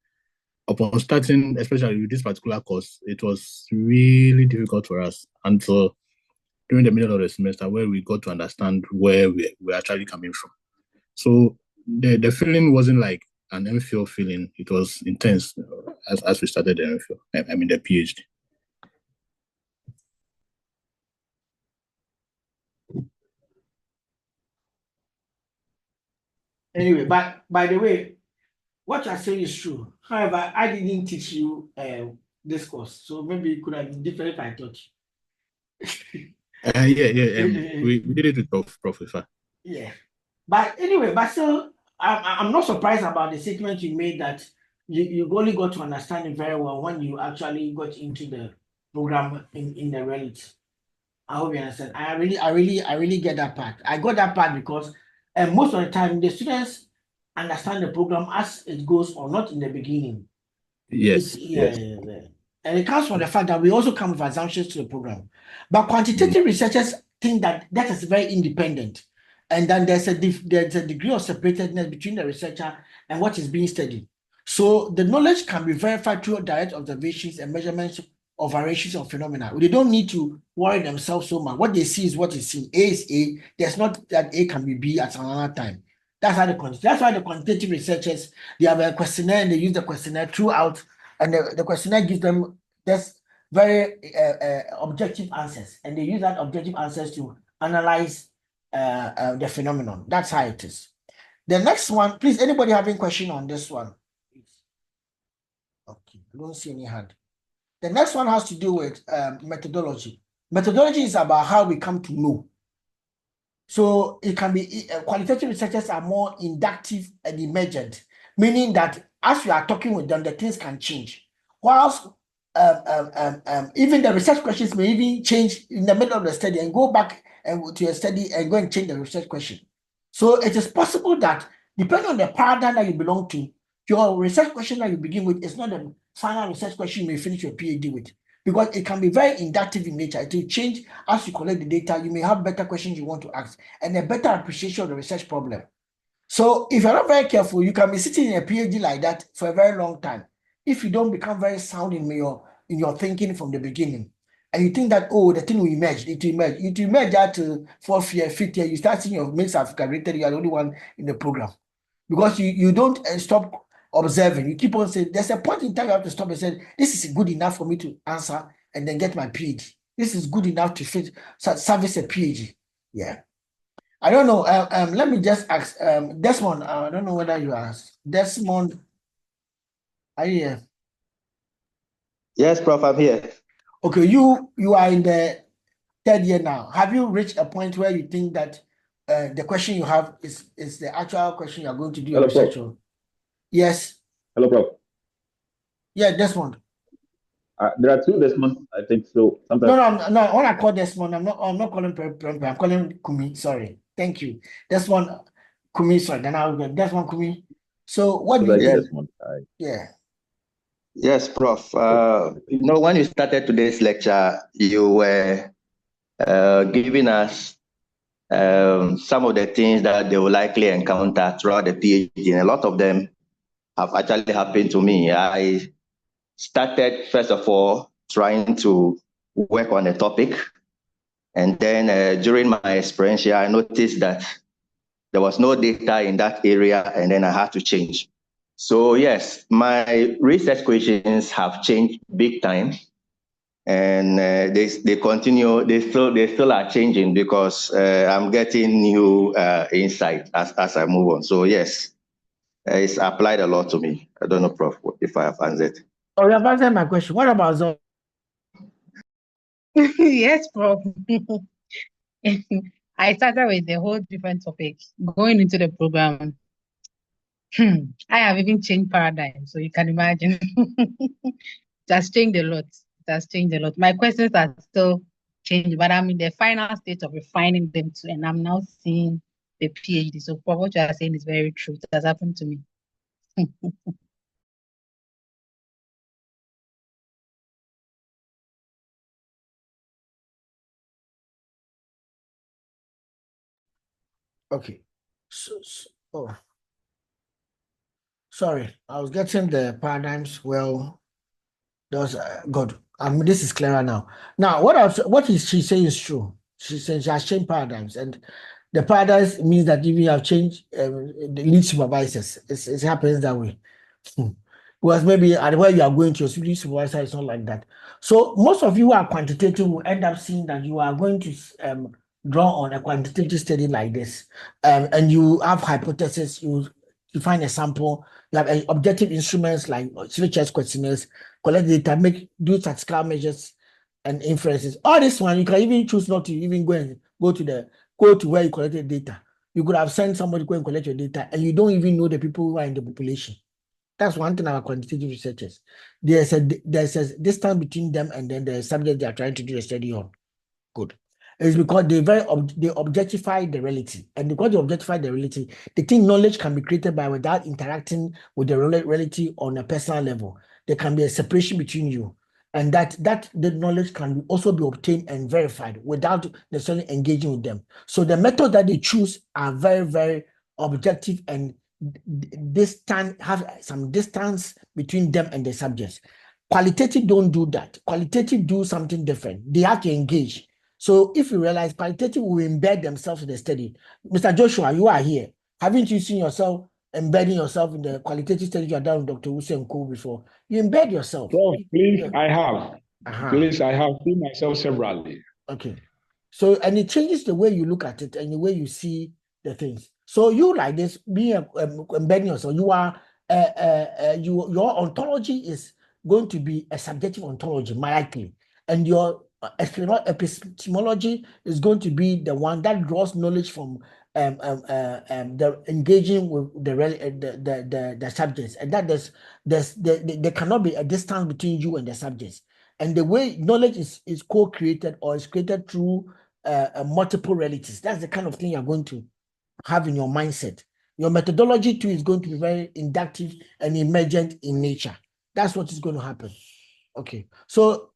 upon starting, especially with this particular course, it was really difficult for us until during the middle of the semester where we got to understand where we're actually coming from. So the feeling wasn't like an MPhil feeling. It was intense as we started the MPhil, I mean the PhD. Anyway, but by the way, what you're saying is true. However, I didn't teach you this course, so maybe it could have been different if I taught you. We did it with Prof. Yeah, but anyway, but still, I'm not surprised about the statement you made that you only got to understand it very well when you actually got into the program in the reality. I hope you understand. I really get that part. I got that part because most of the time the students understand the program as it goes on, not in the beginning. Yes. Yeah. And it comes from the fact that we also come with assumptions to the program. But quantitative researchers think that is very independent. And then there's a degree of separatedness between the researcher and what is being studied. So the knowledge can be verified through direct observations and measurements of variations of phenomena. They don't need to worry themselves so much. What they see is what is seen. A is A. There's not that A can be B at another time. That's why the quantitative researchers, they have a questionnaire and they use the questionnaire throughout, and the questionnaire gives them just very objective answers, and they use that objective answers to analyze the phenomenon. That's how it is. The next one, please, anybody having question on this one? Okay, I don't see any hand. The next one has to do with methodology. Methodology is about how we come to know. So it can be qualitative researchers are more inductive and emergent, meaning that as you are talking with them, the things can change. Whilst even the research questions may even change in the middle of the study and go back to your study and go and change the research question. So it is possible that depending on the paradigm that you belong to, your research question that you begin with is not the final research question you may finish your PhD with, because it can be very inductive in nature. It will change as you collect the data. You may have better questions you want to ask and a better appreciation of the research problem. So if you're not very careful, you can be sitting in a PhD like that for a very long time. If you don't become very sound in your thinking from the beginning, and you think that, oh, the thing will emerge, it will emerge at fourth year, fifth year, you start seeing your mates have graduated, you are the only one in the program. Because you don't stop observing. You keep on saying, there's a point in time you have to stop and say, this is good enough for me to answer and then get my PhD. This is good enough to service a PhD. Yeah. I don't know. Let me just ask Desmond. I don't know whether you asked. Desmond, are you here? Yes, Prof, I'm here. Okay, you are in the third year now. Have you reached a point where you think that the question you have is the actual question you are going to do your Hello, research Prof. on? Yes. Hello, Prof. Yeah, Desmond. There are two Desmonds, I think so. Sometimes. No. When I call Desmond, I'm not calling Prem. I'm calling Kumi. Sorry. Thank you. Desmond Kumi. Sorry. Then I'll get Desmond Kumi. So what do you think? Desmond. Yeah. Yes, Prof. When you started today's lecture, you were giving us some of the things that they will likely encounter throughout the PhD, and a lot of them have actually happened to me. I started, first of all, trying to work on a topic, and then during my experience here, I noticed that there was no data in that area, and then I had to change. So yes, my research questions have changed big time, and they continue. They still are changing because I'm getting new insight as I move on. So yes, it's applied a lot to me. I don't know, Prof, if I have answered. Oh, you have answered my question. What about Zoe? Yes, Prof. I started with a whole different topic. Going into the program, I have even changed paradigm, so you can imagine. It has changed a lot. It has changed a lot. My questions are still changing, but I'm in the final state of refining them too, and I'm now seeing the PhD. So, Prof, what you are saying is very true. It has happened to me. Okay. Oh, sorry. I was getting the paradigms. Well, that was good. This is clearer now. Now, what is she saying is true. She says she has changed paradigms, and the paradigms means that if you have changed the lead supervisors, it happens that way. Because maybe at where you are going to, your lead supervisor is not like that. So most of you who are quantitative will end up seeing that you are going to draw on a quantitative study like this, and you have hypothesis. You find a sample. You have objective instruments like switches, questionnaires, collect data, do statistical measures and inferences. All this one, you can even choose not to even go to where you collected data. You could have sent somebody to go and collect your data, and you don't even know the people who are in the population. That's one thing about quantitative researchers. There's a distance between them and then the subject they are trying to do a study on. Good. It's because they objectify the reality. And because they objectify the reality, they think knowledge can be created by without interacting with the reality on a personal level. There can be a separation between you. And that the knowledge can also be obtained and verified without necessarily engaging with them. So the method that they choose are very, very objective and have some distance between them and the subjects. Qualitative don't do that. Qualitative do something different. They have to engage. So if you realize qualitative will embed themselves in the study. Mr. Joshua, you are here. Haven't you seen yourself embedding yourself in the qualitative study you have done with Dr. Hussein Ko before? You embed yourself. Prof, please, Yeah. I have. Please, I have seen myself severally. Okay. So, and it changes the way you look at it and the way you see the things. So you like this, being embedding yourself, you are, your ontology is going to be a subjective ontology, likely. And your epistemology is going to be the one that draws knowledge from the engaging with the subjects, and that there cannot be a distance between you and the subjects. And the way knowledge is co-created or is created through multiple realities. That's the kind of thing you're going to have in your mindset. Your methodology too is going to be very inductive and emergent in nature. That's what is going to happen. Okay. So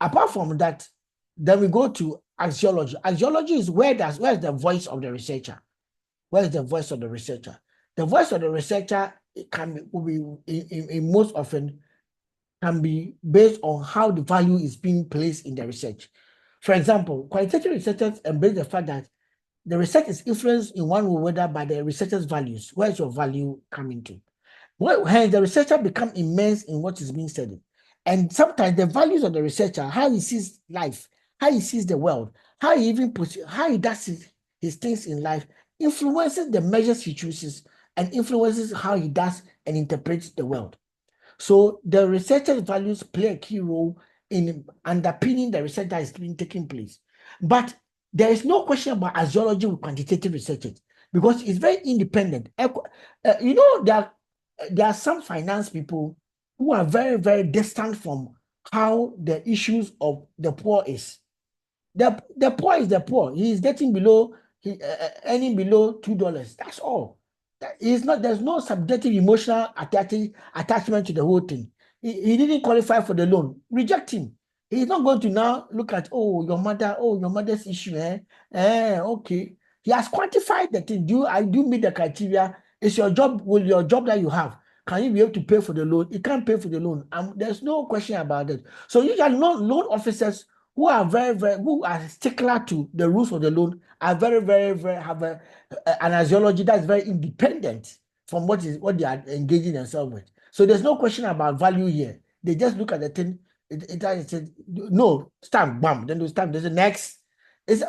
apart from that, then we go to axiology. Axiology is where's the voice of the researcher. Where is the voice of the researcher? The voice of the researcher will be in most often can be based on how the value is being placed in the research. For example, qualitative researchers embrace the fact that the research is influenced in one way or other by the researcher's values. Where is your value coming to? Well, hence the researcher become immense in what is being studied. And sometimes the values of the researcher, how he sees life, how he sees the world, how he even puts, how he does his things in life, influences the measures he chooses and influences how he does and interprets the world. So the researcher's values play a key role in underpinning the research that is being taking place. But there is no question about axiology with quantitative researchers because it's very independent. You know, there are some finance people who are very, very distant from how the issues of the poor is. The poor is the poor. He is getting below, earning below $2. That's all. There's no subjective emotional attachment to the whole thing. He didn't qualify for the loan. Reject him. He's not going to now look at, your mother's issue. Okay. He has quantified the thing. I do meet the criteria. It's your job, your job that you have. Can you be able to pay for the loan? You can't pay for the loan. There's no question about it. So usually loan officers who are who are stickler to the rules of the loan are very, very, very have an axiology that's very independent from what they are engaging themselves with. So there's no question about value here. They just look at the thing. It said no stamp, bam. Then they stamp. There's a next. It's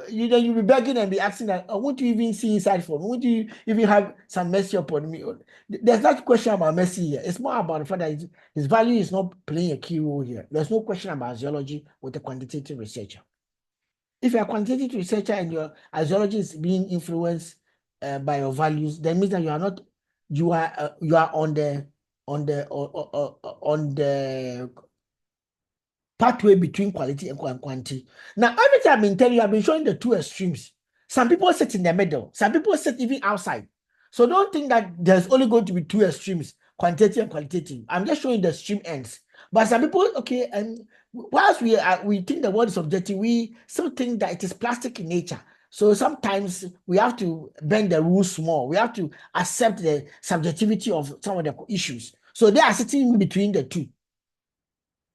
you'll be begging and be asking that. Won't you even see inside for me? Won't you even have some mercy upon me? There's not a question about mercy here. It's more about the fact that his value is not playing a key role here. There's no question about axiology with a quantitative researcher. If you're a quantitative researcher and your axiology is being influenced by your values, that means that you are on the pathway between quality and quantity. Now, every time I've been telling you, I've been showing the two extremes. Some people sit in the middle. Some people sit even outside. So don't think that there's only going to be two extremes, quantitative and qualitative. I'm just showing the extreme ends. But some people, okay, and whilst we think the world is objective, we still think that it is plastic in nature. So sometimes we have to bend the rules more. We have to accept the subjectivity of some of the issues. So they are sitting in between the two.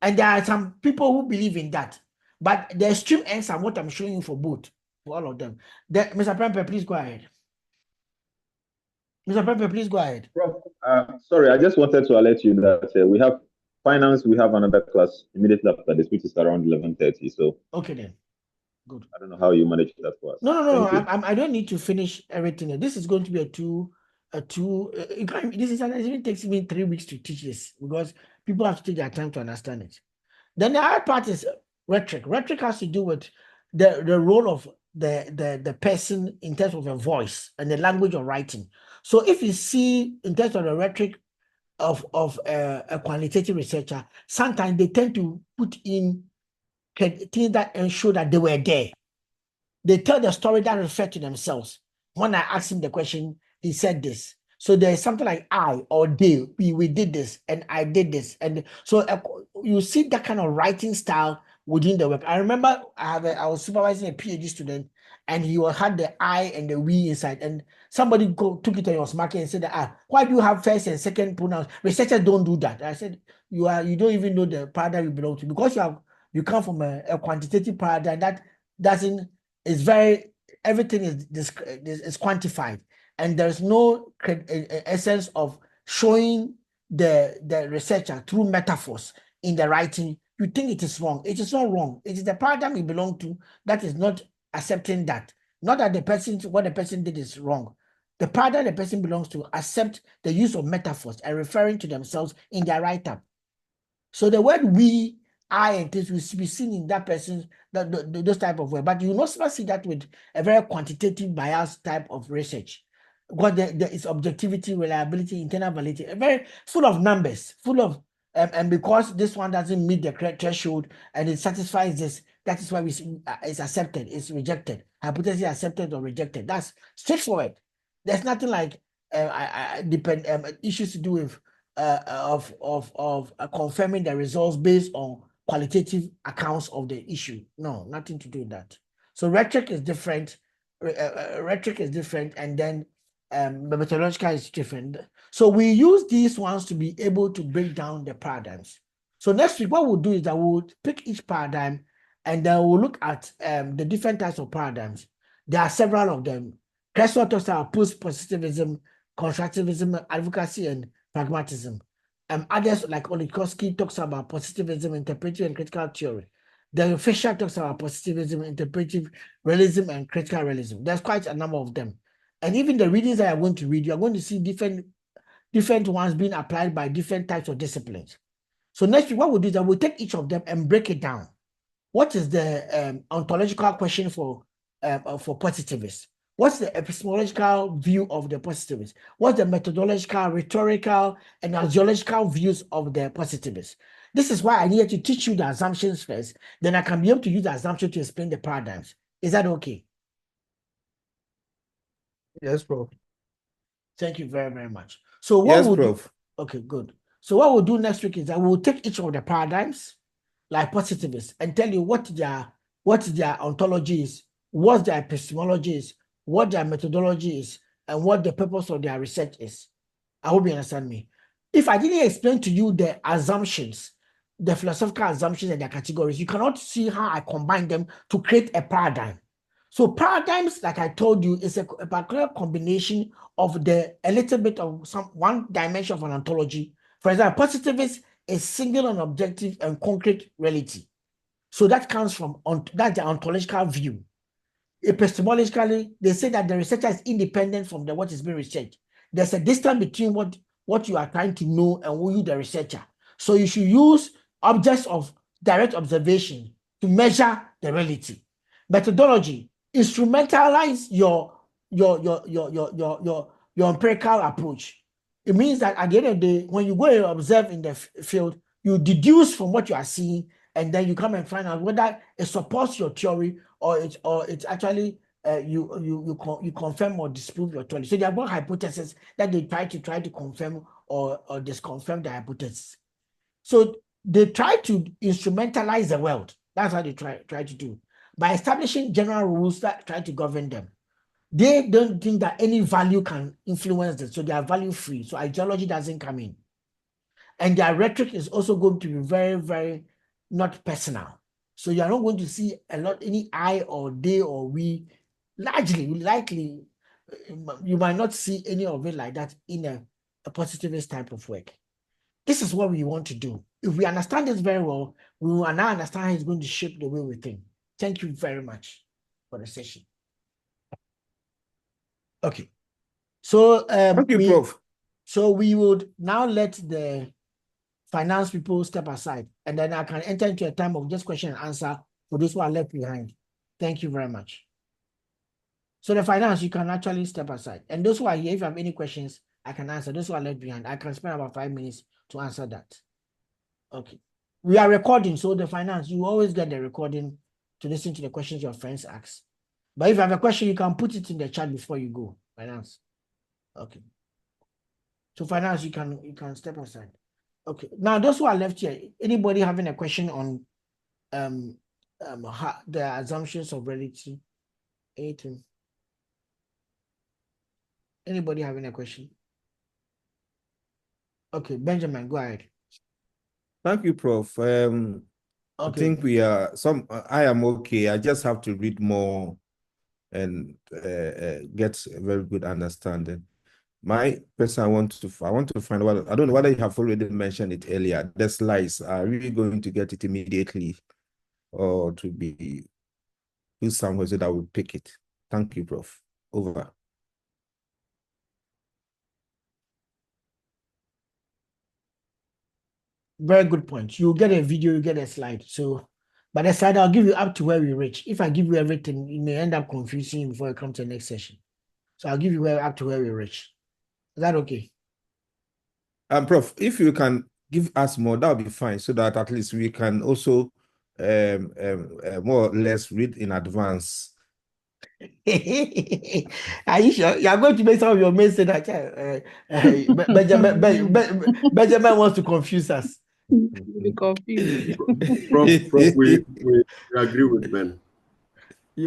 And there are some people who believe in that. But the extreme ends are what I'm showing you for both, for all of them. Mr. Prempe, please go ahead. Mr. Prempe, please go ahead. Prof, sorry, I just wanted to alert you that we have finance, we have another class immediately after this, which is around 11:30. So okay then. Good. I don't know how you manage that for us. No. I don't need to finish everything. This is going to be it even takes me 3 weeks to teach this because people have to take their time to understand it. Then the other part is rhetoric. Rhetoric has to do with the role of the person in terms of a voice and the language of writing. So if you see in terms of the rhetoric of a qualitative researcher, sometimes they tend to put in things that ensure that they were there. They tell the story that refer to themselves. When I asked him the question, he said this. So there's something like I or they, we did this and I did this. And so you see that kind of writing style within the work. I remember I was supervising a PhD student and he had the I and the we inside. And somebody took it and was marking and said, why do you have first and second pronouns? Researchers don't do that. I said, you don't even know the paradigm you belong to because you come from a quantitative paradigm that doesn't, it's very, everything is quantified. And there's no essence of showing the researcher through metaphors in the writing. You think it is wrong. It is not wrong. It is the paradigm you belong to that is not accepting that. Not that what the person did is wrong. The paradigm the person belongs to accept the use of metaphors and referring to themselves in their write-up. So the word we, I, and things will be seen in that person's those type of work, but you will not see that with a very quantitative bias type of research. Because there is objectivity, reliability, internal validity, very full of numbers, full of and because this one doesn't meet the threshold and it satisfies this, that is why it's accepted, it's rejected. Hypothesis accepted or rejected. That's straightforward. There's nothing like issues to do with confirming the results based on qualitative accounts of the issue. No, nothing to do with that. So rhetoric is different rhetoric is different, and then the methodological is different. So we use these ones to be able to break down the paradigms. So next week, what we'll do is that we'll pick each paradigm, and then we'll look at the different types of paradigms. There are several of them. Cresswell talks about post-positivism, constructivism, advocacy, and pragmatism. Others like Olikowski talks about positivism, interpretive and critical theory. Then Fisher talks about positivism, interpretive realism, and critical realism. There's quite a number of them. And even the readings that I'm going to read, you're going to see different ones being applied by different types of disciplines. So next week, what we'll do is that we'll take each of them and break it down. What is the ontological question for positivists? What's the epistemological view of the positivists? What's the methodological, rhetorical, and axiological views of the positivists? This is why I needed to teach you the assumptions first. Then I can be able to use the assumption to explain the paradigms. Is that okay? Yes, Prof. Thank you very, very much. So what Yes, we'll do, Prof. okay, good. So what we'll do next week is that we'll take each of the paradigms, like positivists, and tell you what their ontology is, what their epistemology is, what their methodology is, and what the purpose of their research is. I hope you understand me. If I didn't explain to you the assumptions, the philosophical assumptions and their categories, you cannot see how I combine them to create a paradigm. So paradigms, like I told you, is a particular combination of a little bit of one dimension of an ontology. For example, positivist is single and objective and concrete reality. So that comes from that's the ontological view. Epistemologically, they say that the researcher is independent from what is being researched. There's a distance between what you are trying to know and who you, the researcher. So you should use objects of direct observation to measure the reality. Methodology, instrumentalize your empirical approach. It means that at the end of the day, when you go and observe in the field, you deduce from what you are seeing, and then you come and find out whether it supports your theory or it's actually you confirm or disprove your theory. So there are one hypotheses that they try to confirm or disconfirm the hypothesis. So they try to instrumentalize the world. That's what they try to do by establishing general rules that try to govern them. They don't think that any value can influence it, so they are value free. So ideology doesn't come in, and their rhetoric is also going to be very, very not personal. So you are not going to see any I or they or we. Likely, you might not see any of it like that in a positivist type of work. This is what we want to do. If we understand this very well, we will now understand how it's going to shape the way we think. Thank you very much for the session. Okay. So Thank you, Prof. So we would now let the finance people step aside, and then I can enter into a time of just question and answer for those who are left behind. Thank you very much. So the finance, you can actually step aside. And those who are here, if you have any questions, I can answer. Those who are left behind, I can spend about 5 minutes to answer that. Okay. We are recording, so the finance, you always get the recording to listen to the questions your friends ask. But if you have a question, you can put it in the chat before you go. Finance. Okay. So finance, you can step aside. Okay. Now, those who are left here, anybody having a question on the assumptions of reality? Anything? Anybody having a question? Okay, Benjamin, go ahead. Thank you, Prof. Okay. I think I am okay. I just have to read more and get a very good understanding. My question I want to find out, I don't know whether you have already mentioned it earlier, the slides, are we going to get it immediately or to be do somewhere so that we'll pick it? Thank you, Prof. Over. Very good point. You get a video, you get a slide. So, but the slide, I'll give you up to where we reach. If I give you everything, you may end up confusing you before you come to the next session. So I'll give you up to where we reach. Is that okay? Prof, if you can give us more, that would be fine, so that at least we can also more or less read in advance. Are you sure? You are going to make some of your mates say that Benjamin wants to confuse us. Be confused. Prof, we agree with Ben. We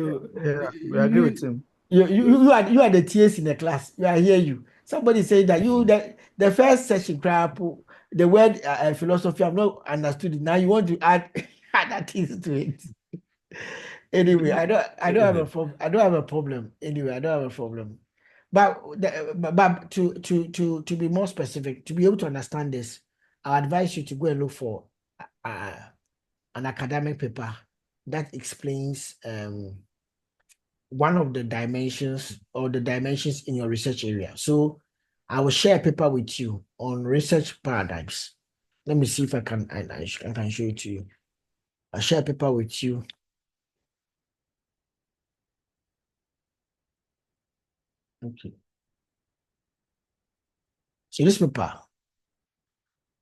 agree with him. You are the TS in the class. You are hear you. Somebody say that the first session crap the word philosophy I've not understood it. Now you want to add other things to it. Anyway, I don't have a problem. I don't have a problem. Anyway, I don't have a problem. But to be more specific, to be able to understand this, I advise you to go and look for uh, an academic paper that explains one of the dimensions or the dimensions in your research area. So I will share a paper with you on research paradigms. Let me see if I can show it to you. I'll share a paper with you. Okay. So this paper,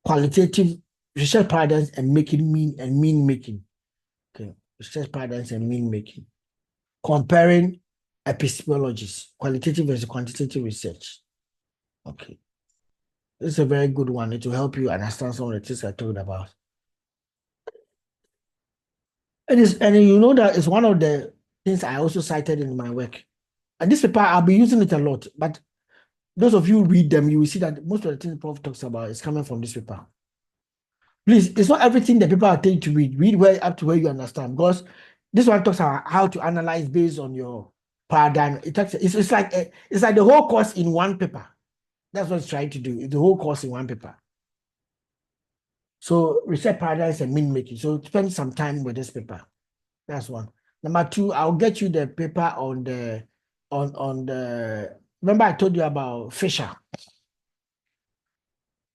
qualitative research paradigms and mean making. Okay. Research paradigms and mean making. Comparing epistemologies, qualitative versus quantitative research. Okay. This is a very good one. It will help you understand some of the things I talked about. And you know that it's one of the things I also cited in my work. And this paper, I'll be using it a lot, but those of you who read them, you will see that most of the things Prof talks about is coming from this paper. Please, it's not everything the people are telling you to read. Read where up to where you understand, because this one talks about how to analyze based on your paradigm. It's like the whole course in one paper. That's what it's trying to do. It's the whole course in one paper. So research paradigms and mean making. So spend some time with this paper. That's one. Number two, I'll get you the paper on the remember I told you about Fisher.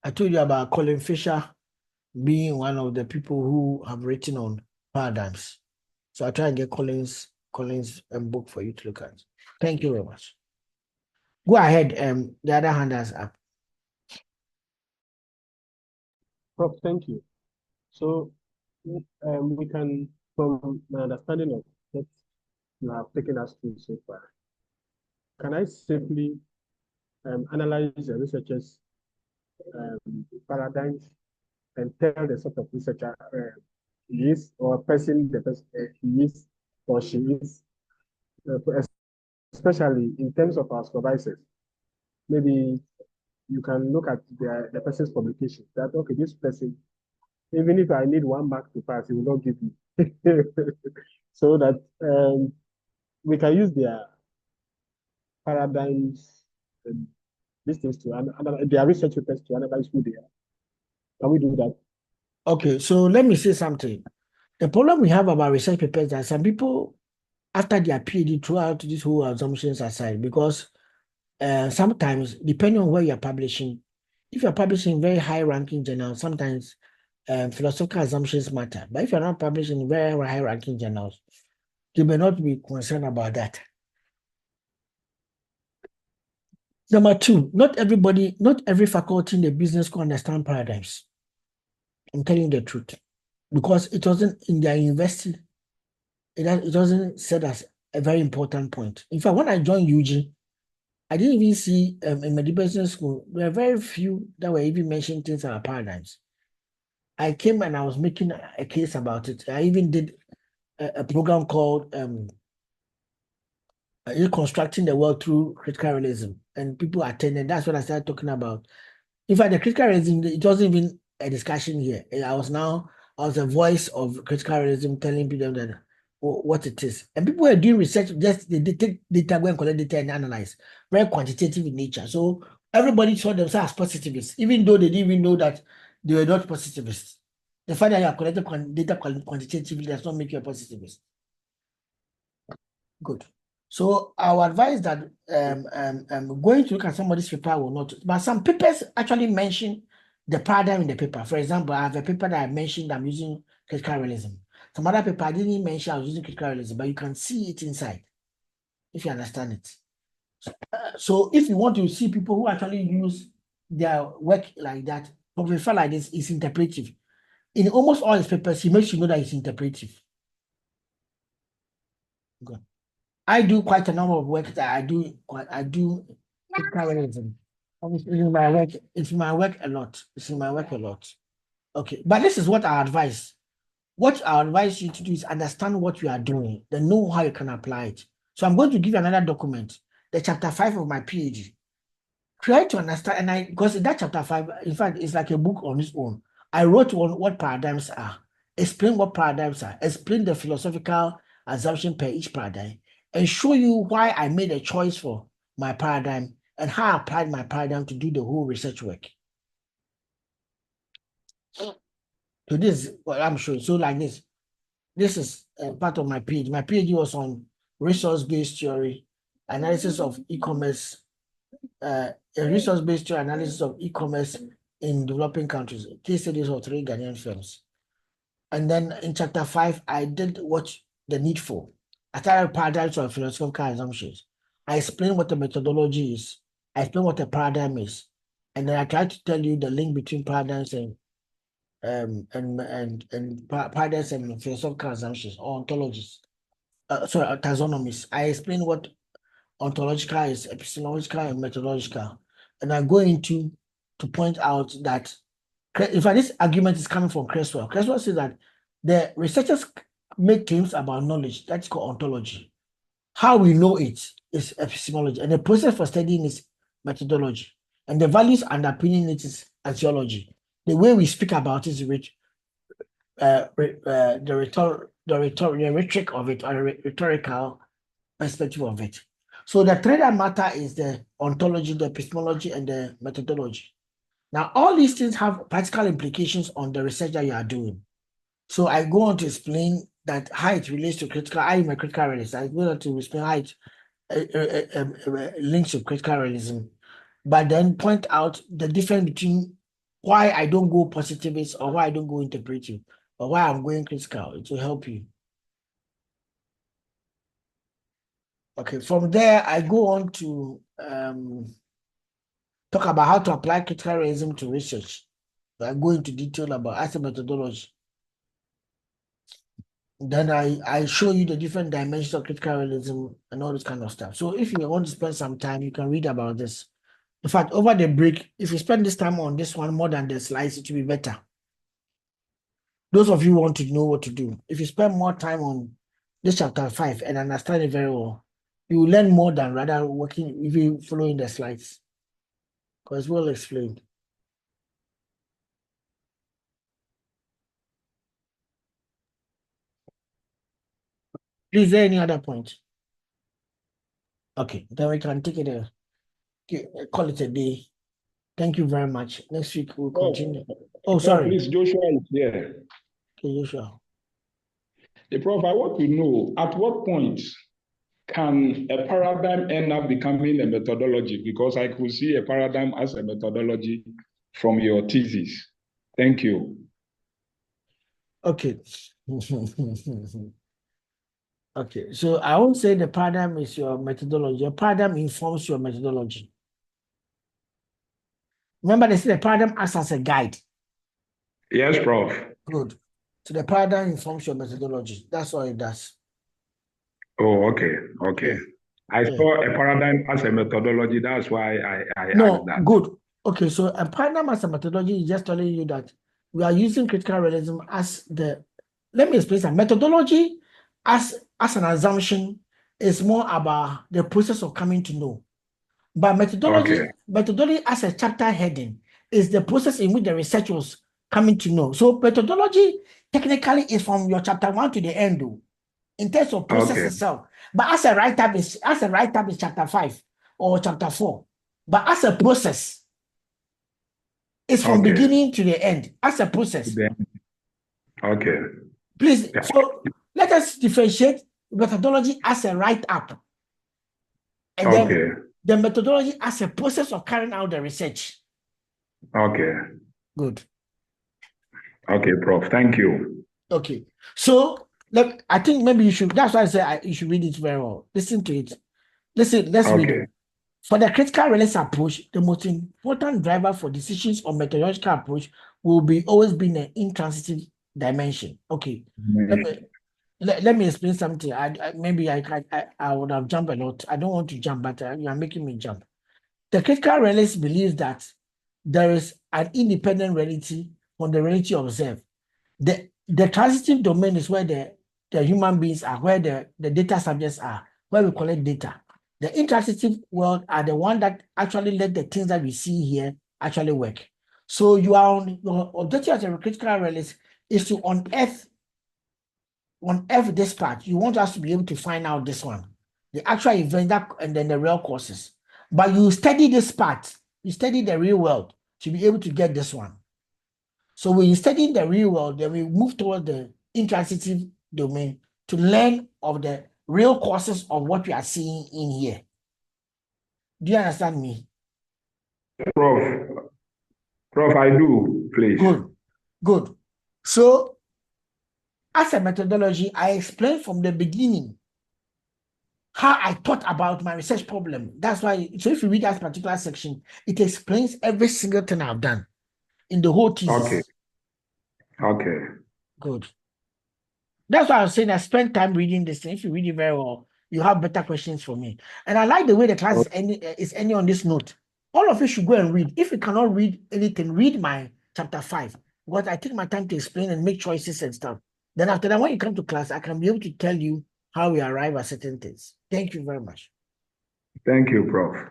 I told you about Colin Fisher being one of the people who have written on paradigms. So I'll try and get Colin's book for you to look at. Thank you very much. Go ahead. The other hand is up. Prof, thank you. So we can, from my understanding of what you have taken us through so far, can I safely analyze the researchers' paradigms and tell the sort of researcher he is, or person the person he is or she is, especially in terms of our supervisors? Maybe you can look at the person's publication, that, okay, this person, even if I need 1 mark to pass, he will not give me. So that we can use their paradigms and these things to their research papers to analyze who they are. Can we do that? Okay, so let me say something. The problem we have about research papers is that some people, after their PhD, throw out these whole assumptions aside, because sometimes, depending on where you're publishing, if you're publishing very high-ranking journals, sometimes philosophical assumptions matter. But if you're not publishing in very high-ranking journals, you may not be concerned about that. Number two, not every faculty in the business school understand paradigms. I'm telling you the truth. Because it wasn't in their university, it wasn't said as a very important point. In fact, when I joined UG, I didn't even see in my business school, there were very few that were even mentioning things about paradigms. I came and I was making a case about it. I even did a program called Reconstructing the World Through Critical Realism, and people attended. That's when I started talking about. In fact, the critical realism, it wasn't even a discussion here. I was a voice of critical realism telling people that what it is. And people were doing research, just they take data, go and collect data and analyze. Very quantitative in nature. So everybody saw themselves as positivists, even though they didn't even know that they were not positivists. The fact that you are collecting data quantitatively does not make you a positivist. Good. So I would advise that going to look at somebody's paper will not, but some papers actually mention the paradigm in the paper. For example, I have a paper that I mentioned I'm using critical realism. Some other paper I didn't mention I was using critical realism, but you can see it inside if you understand it. So if you want to see people who actually use their work like that, a paper like this is interpretive. In almost all his papers, he makes you know that it's interpretive. Good. I do quite a number of work that I do critical realism. It's in my work. It's in my work a lot. It's in my work a lot. Okay, but this is what I advise. What I advise you to do is understand what you are doing, then know how you can apply it. So I'm going to give you another document, the chapter 5 of my PhD. Try to understand, because in that chapter 5, in fact, it's like a book on its own. I wrote on what paradigms are, explain what paradigms are, explain the philosophical assumption per each paradigm, and show you why I made a choice for my paradigm and how I applied my paradigm to do the whole research work. So this is what I'm showing. So like this is part of my PhD. My PhD was on resource-based theory, analysis of e-commerce, a resource-based theory analysis of e-commerce in developing countries. Case studies of 3 Ghanaian firms. And then in chapter 5, I did what the need for. I started paradigms of philosophical assumptions. I explained what the methodology is. I explained what a paradigm is. And then I tried to tell you the link between paradigms and paradigms and philosophical assumptions or ontologies. Taxonomies. I explained what ontological is, epistemological and methodological. And I go into to point out that, in fact, this argument is coming from Creswell. Creswell says that the researchers make claims about knowledge. That's called ontology. How we know it is epistemology, and the process for studying is methodology, and the values underpinning it is axiology. The way we speak about it is the rhetoric of it, or the rhetorical perspective of it. So the thread that matter is the ontology, the epistemology, and the methodology. Now, all these things have practical implications on the research that you are doing. So I go on to explain that how it relates to critical. I am a critical realist. I go on to explain how it links to critical realism, but then point out the difference between why I don't go positivist or why I don't go interpretive or why I'm going critical. It will help you. Okay, from there, I go on to talk about how to apply critical realism to research. So I go into detail about as a methodology. Then I show you the different dimensions of critical realism and all this kind of stuff. So if you want to spend some time, you can read about this. In fact, over the break, if you spend this time on this one more than the slides, it will be better. Those of you who want to know what to do, if you spend more time on this chapter 5 and understand it very well, you will learn more than rather working if you following the slides, because well explained. Is there any other point? Okay, then we can take it call it a day. Thank you very much. Next week we'll continue. Oh, sorry. Please, Joshua is here. Okay, Joshua. Hey, Prof, I want to know, at what point can a paradigm end up becoming a methodology? Because I could see a paradigm as a methodology from your thesis. Thank you. Okay. Okay, so I won't say the paradigm is your methodology. Your paradigm informs your methodology. Remember, they say the paradigm acts as a guide. Yes, Prof. Good. So the paradigm informs your methodology. That's all it does. Oh, okay, okay. I saw a paradigm as a methodology. That's why I asked that. Good. Okay, so a paradigm as a methodology is just telling you that we are using critical realism as the, let me explain that methodology as an assumption is more about the process of coming to know. But methodology as a chapter heading is the process in which the research was coming to know. So methodology technically is from your chapter 1 to the end, in terms of process itself. But as a write-up is chapter 5 or chapter 4. But as a process, it's from beginning to the end. As a process. Okay. Please, so let us differentiate methodology as a write-up. And then the methodology as a process of carrying out the research. Okay. Good. Okay, Prof. Thank you. Okay. So, look, I think maybe you should, that's why I say you should read it very well. Listen to it. Let's read it. For the critical realist approach, the most important driver for decisions on methodological approach will be always be an intransitive dimension. Okay. Let me explain something. Maybe I would have jumped a lot. I don't want to jump, but you are making me jump. The critical realist believes that there is an independent reality from the reality observed. The transitive domain is where the human beings are, where the data subjects are, where we collect data. The intransitive world are the one that actually let the things that we see here actually work. So you are on your objective as a critical realist is to unearth this part. You want us to be able to find out this one, the actual event that, and then the real causes. But you study this part, you study the real world to be able to get this one. So when you study the real world, then we move toward the intransitive domain to learn of the real causes of what we are seeing in here. Do you understand me? Prof, I do, please. Good. So as a methodology, I explained from the beginning how I thought about my research problem. That's why, so if you read that particular section, it explains every single thing I've done in the whole thesis. Okay. Good. That's why I was saying I spent time reading this thing. If you read it very well, you have better questions for me. And I like the way the class is ending on this note. All of you should go and read. If you cannot read anything, read my chapter 5. Because I take my time to explain and make choices and stuff. Then after that, when you come to class, I can be able to tell you how we arrive at certain things. Thank you very much. Thank you, Prof.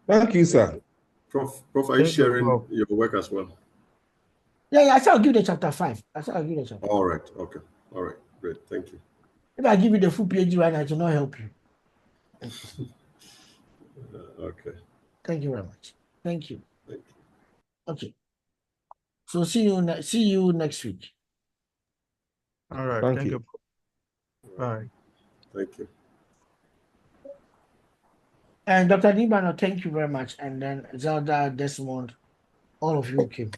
Thank you, sir. Prof, are you sharing your work as well? Yeah, I said I'll give you the chapter 5. All right, okay. All right, great. Thank you. If I give you the full PhD right now, it will not help you. Okay. Thank you very much. Thank you. Okay. So see you next week. All right. Thank you. Bye. Thank you. And Dr. Nibano, thank you very much. And then Zelda, Desmond, all of you came.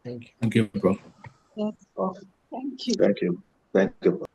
Thank you. Thank you, Prof. Yes, Prof. Thank you. Thank you.